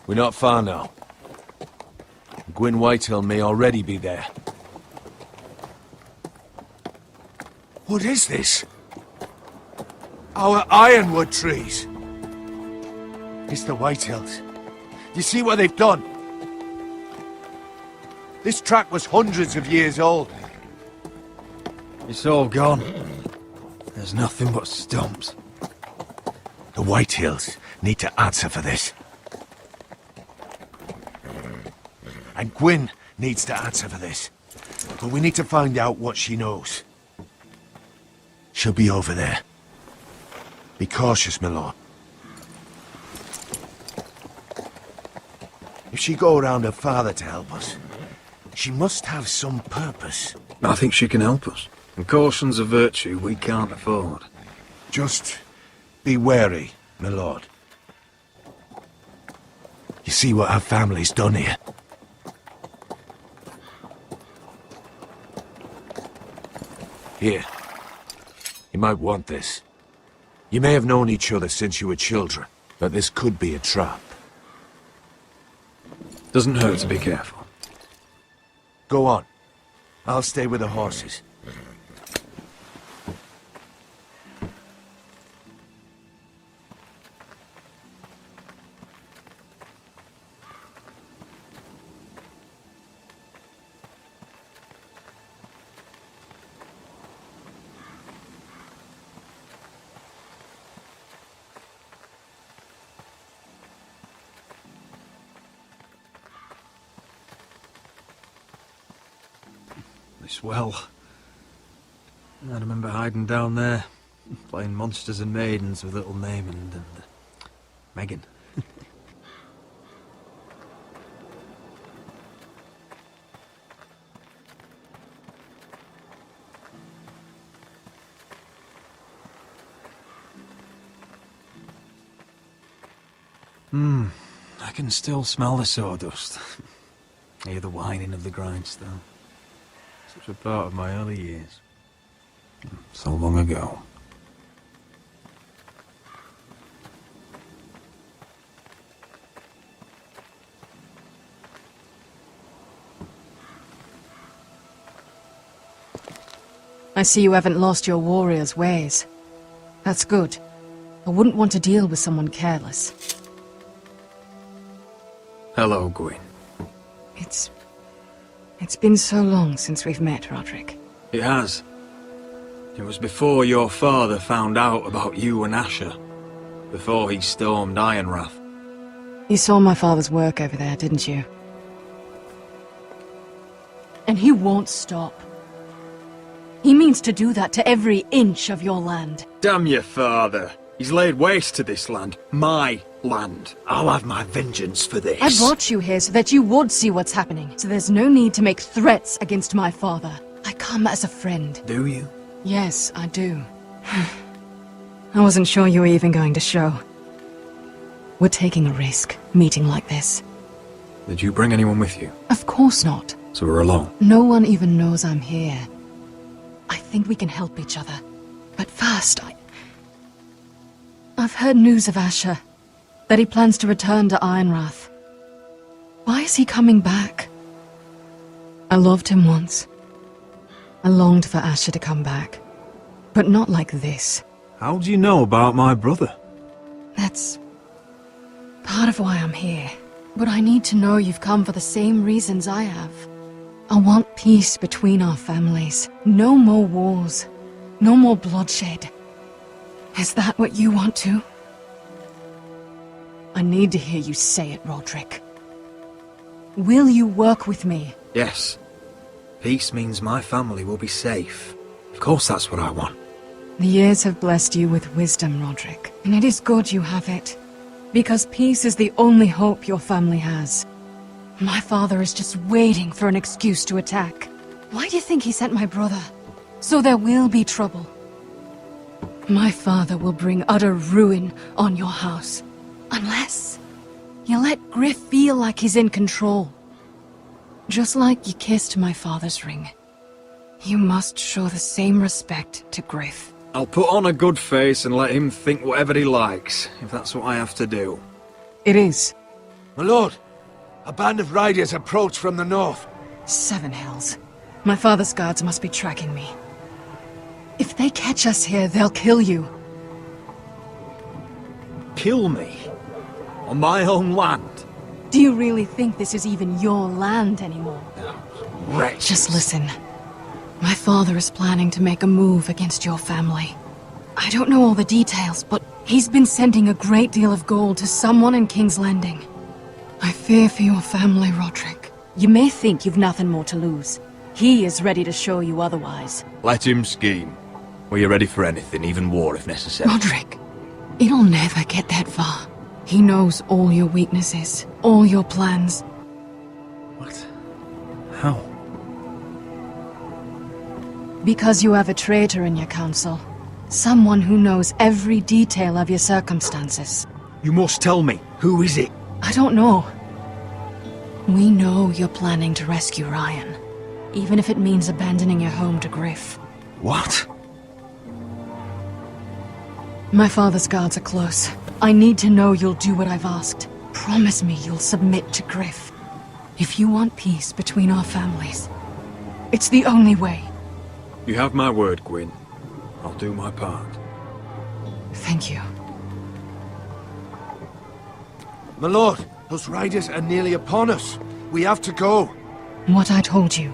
We're not far now. Gwyn Whitehill may already be there. What is this? Our ironwood trees. It's the Whitehills. You see what they've done? This track was hundreds of years old. It's all gone. There's nothing but stumps. The Whitehills need to answer for this. And Gwyn needs to answer for this. But we need to find out what she knows. She'll be over there. Be cautious, my lord. If she go around her father to help us, she must have some purpose. I think she can help us. And caution's a virtue we can't afford. Just be wary, my lord. You see what our family's done here. Here. You might want this. You may have known each other since you were children, but this could be a trap. Doesn't hurt to be careful. Go on. I'll stay with the horses. This well. I remember hiding down there, playing monsters and maidens with little Naaman and Megan. I can still smell the sawdust. Hear the whining of the grindstone. Such a part of my early years. So long ago. I see you haven't lost your warrior's ways. That's good. I wouldn't want to deal with someone careless. Hello, Gwyn. It's been so long since we've met, Roderick. It has. It was before your father found out about you and Asher. Before he stormed Ironrath. You saw my father's work over there, didn't you? And he won't stop. He means to do that to every inch of your land. Damn your father. He's laid waste to this land. My land. I'll have my vengeance for this. I brought you here so that you would see what's happening. So there's no need to make threats against my father. I come as a friend. Do you? Yes, I do. I wasn't sure you were even going to show. We're taking a risk, meeting like this. Did you bring anyone with you? Of course not. So we're alone? No one even knows I'm here. I think we can help each other. But first, I've heard news of Asher. That he plans to return to Ironrath. Why is he coming back? I loved him once. I longed for Asher to come back. But not like this. How do you know about my brother? That's part of why I'm here. But I need to know you've come for the same reasons I have. I want peace between our families. No more wars. No more bloodshed. Is that what you want too? I need to hear you say it, Roderick. Will you work with me? Yes. Peace means my family will be safe. Of course that's what I want. The years have blessed you with wisdom, Roderick. And it is good you have it. Because peace is the only hope your family has. My father is just waiting for an excuse to attack. Why do you think he sent my brother? So there will be trouble. My father will bring utter ruin on your house. Unless you let Griff feel like he's in control. Just like you kissed my father's ring. You must show the same respect to Griff. I'll put on a good face and let him think whatever he likes, if that's what I have to do. It is. My lord, a band of riders approach from the north. 7 hells. My father's guards must be tracking me. If they catch us here, they'll kill you. Kill me? On my own land? Do you really think this is even your land anymore? Wretch. Just listen. My father is planning to make a move against your family. I don't know all the details, but he's been sending a great deal of gold to someone in King's Landing. I fear for your family, Roderick. You may think you've nothing more to lose. He is ready to show you otherwise. Let him scheme. We're ready for anything, even war if necessary. Roderick, It'll never get that far. He knows all your weaknesses, all your plans. What? How? Because you have a traitor in your council. Someone who knows every detail of your circumstances. You must tell me. Who is it? I don't know. We know you're planning to rescue Ryan. Even if it means abandoning your home to Griff. What? My father's guards are close. I need to know you'll do what I've asked. Promise me you'll submit to Griff. If you want peace between our families, it's the only way. You have my word, Gwyn. I'll do my part. Thank you. My lord, those riders are nearly upon us. We have to go. What I told you.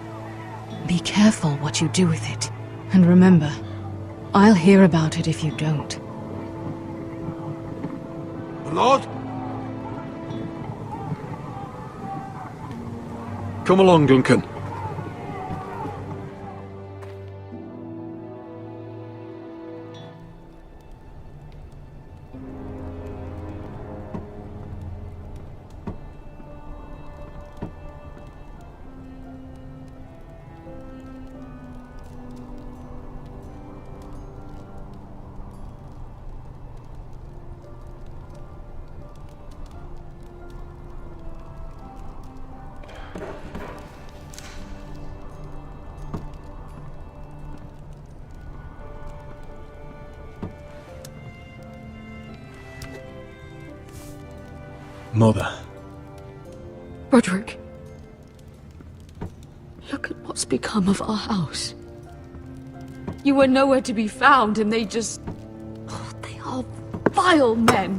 Be careful what you do with it. And remember, I'll hear about it if you don't. My lord? Come along, Duncan. Mother. Roderick. Look at what's become of our house. You were nowhere to be found, and they just... Oh, they are vile men.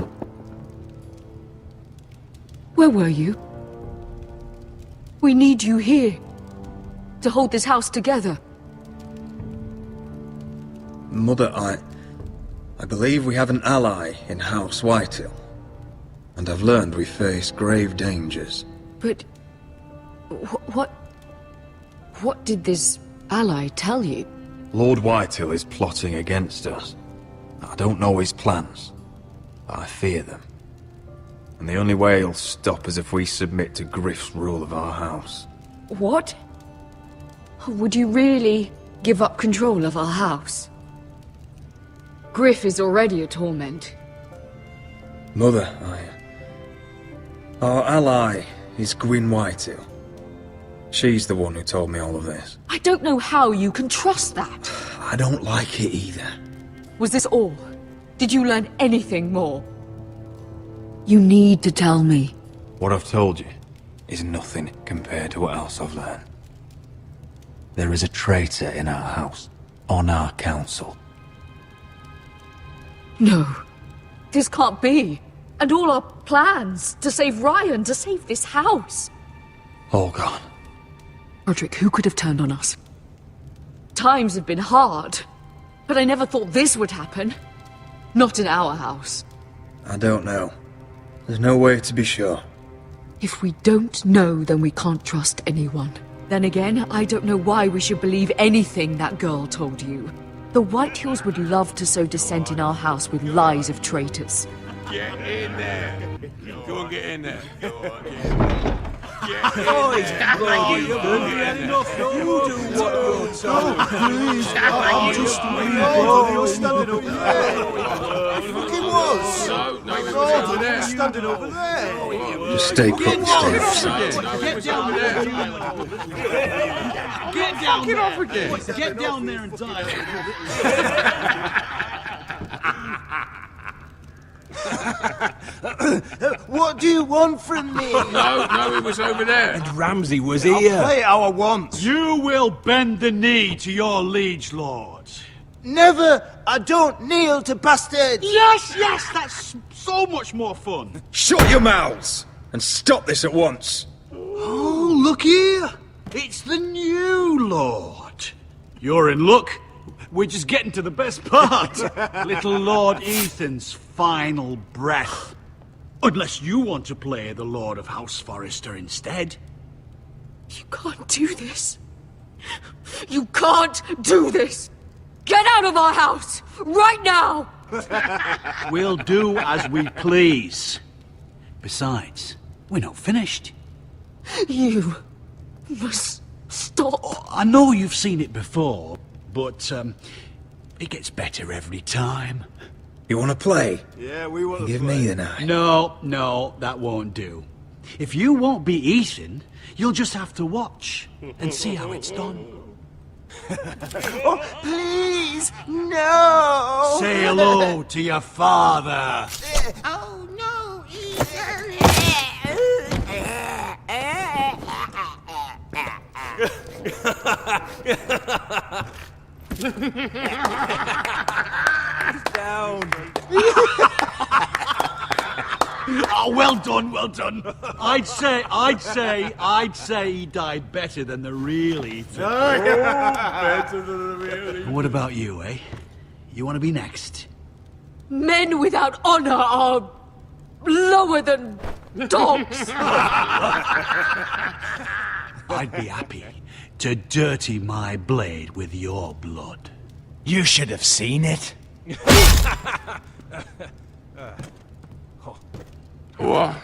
Where were you? We need you here. To hold this house together. Mother, I believe we have an ally in House Whitehill. And I've learned we face grave dangers. But... What did this ally tell you? Lord Whitehill is plotting against us. I don't know his plans, but I fear them. And the only way he'll stop is if we submit to Griff's rule of our house. What? Would you really give up control of our house? Griff is already a torment. Mother, our ally is Gwyn Whitehill. She's the one who told me all of this. I don't know how you can trust that. I don't like it either. Was this all? Did you learn anything more? You need to tell me. What I've told you is nothing compared to what else I've learned. There is a traitor in our house, on our council. No. This can't be. And all our plans to save Ryan, to save this house. All gone. Roderick, who could have turned on us? Times have been hard, but I never thought this would happen. Not in our house. I don't know. There's no way to be sure. If we don't know, then we can't trust anyone. Then again, I don't know why we should believe anything that girl told you. The Whitehills would love to sow dissent in our house with lies of traitors. Get in there. Go and get in there. Oh, he's you had enough. You do what you're told. Please, I'm just you're standing over there. Fucking was. No, you're standing over there. Just stay put and stay outside. Get down there. Get down there. Off again. Get down there and die. What do you want from me? No, it was over there. And Ramsay was here. I'll play how I want. You will bend the knee to your liege lord. Never! I don't kneel to bastards! Yes, that's so much more fun. Shut your mouths! And stop this at once! Oh, look here! It's the new lord. You're in luck. We're just getting to the best part. Little Lord Ethan's final breath. Unless you want to play the Lord of House Forrester instead. You can't do this. You can't do this! Get out of our house! Right now! We'll do as we please. Besides, we're not finished. You must stop. I know you've seen it before, but it gets better every time. You want to play? Yeah, we want to Give me the knife. No, that won't do. If you won't be Ethan, you'll just have to watch and see how it's done. Oh, please, no! Say hello to your father. Oh, no, Ethan! Down. Oh, well done, well done. I'd say he died better than the real Ethan. Better than the real And what about you, eh? You want to be next? Men without honor are lower than dogs. I'd be happy to dirty my blade with your blood. You should have seen it. What?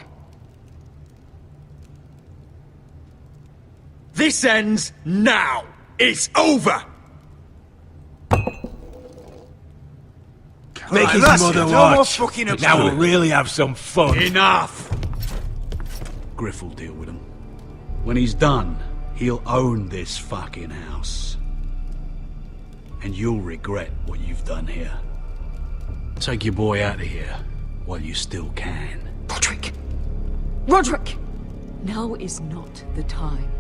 This ends now. It's over. Make his that's mother it. No more watch. fucking about Now it. we'll really have some fun. Enough! Griff will deal with him. When he's done, he'll own this fucking house. And you'll regret what you've done here. Take your boy out of here while you still can. Roderick! Roderick! Now is not the time.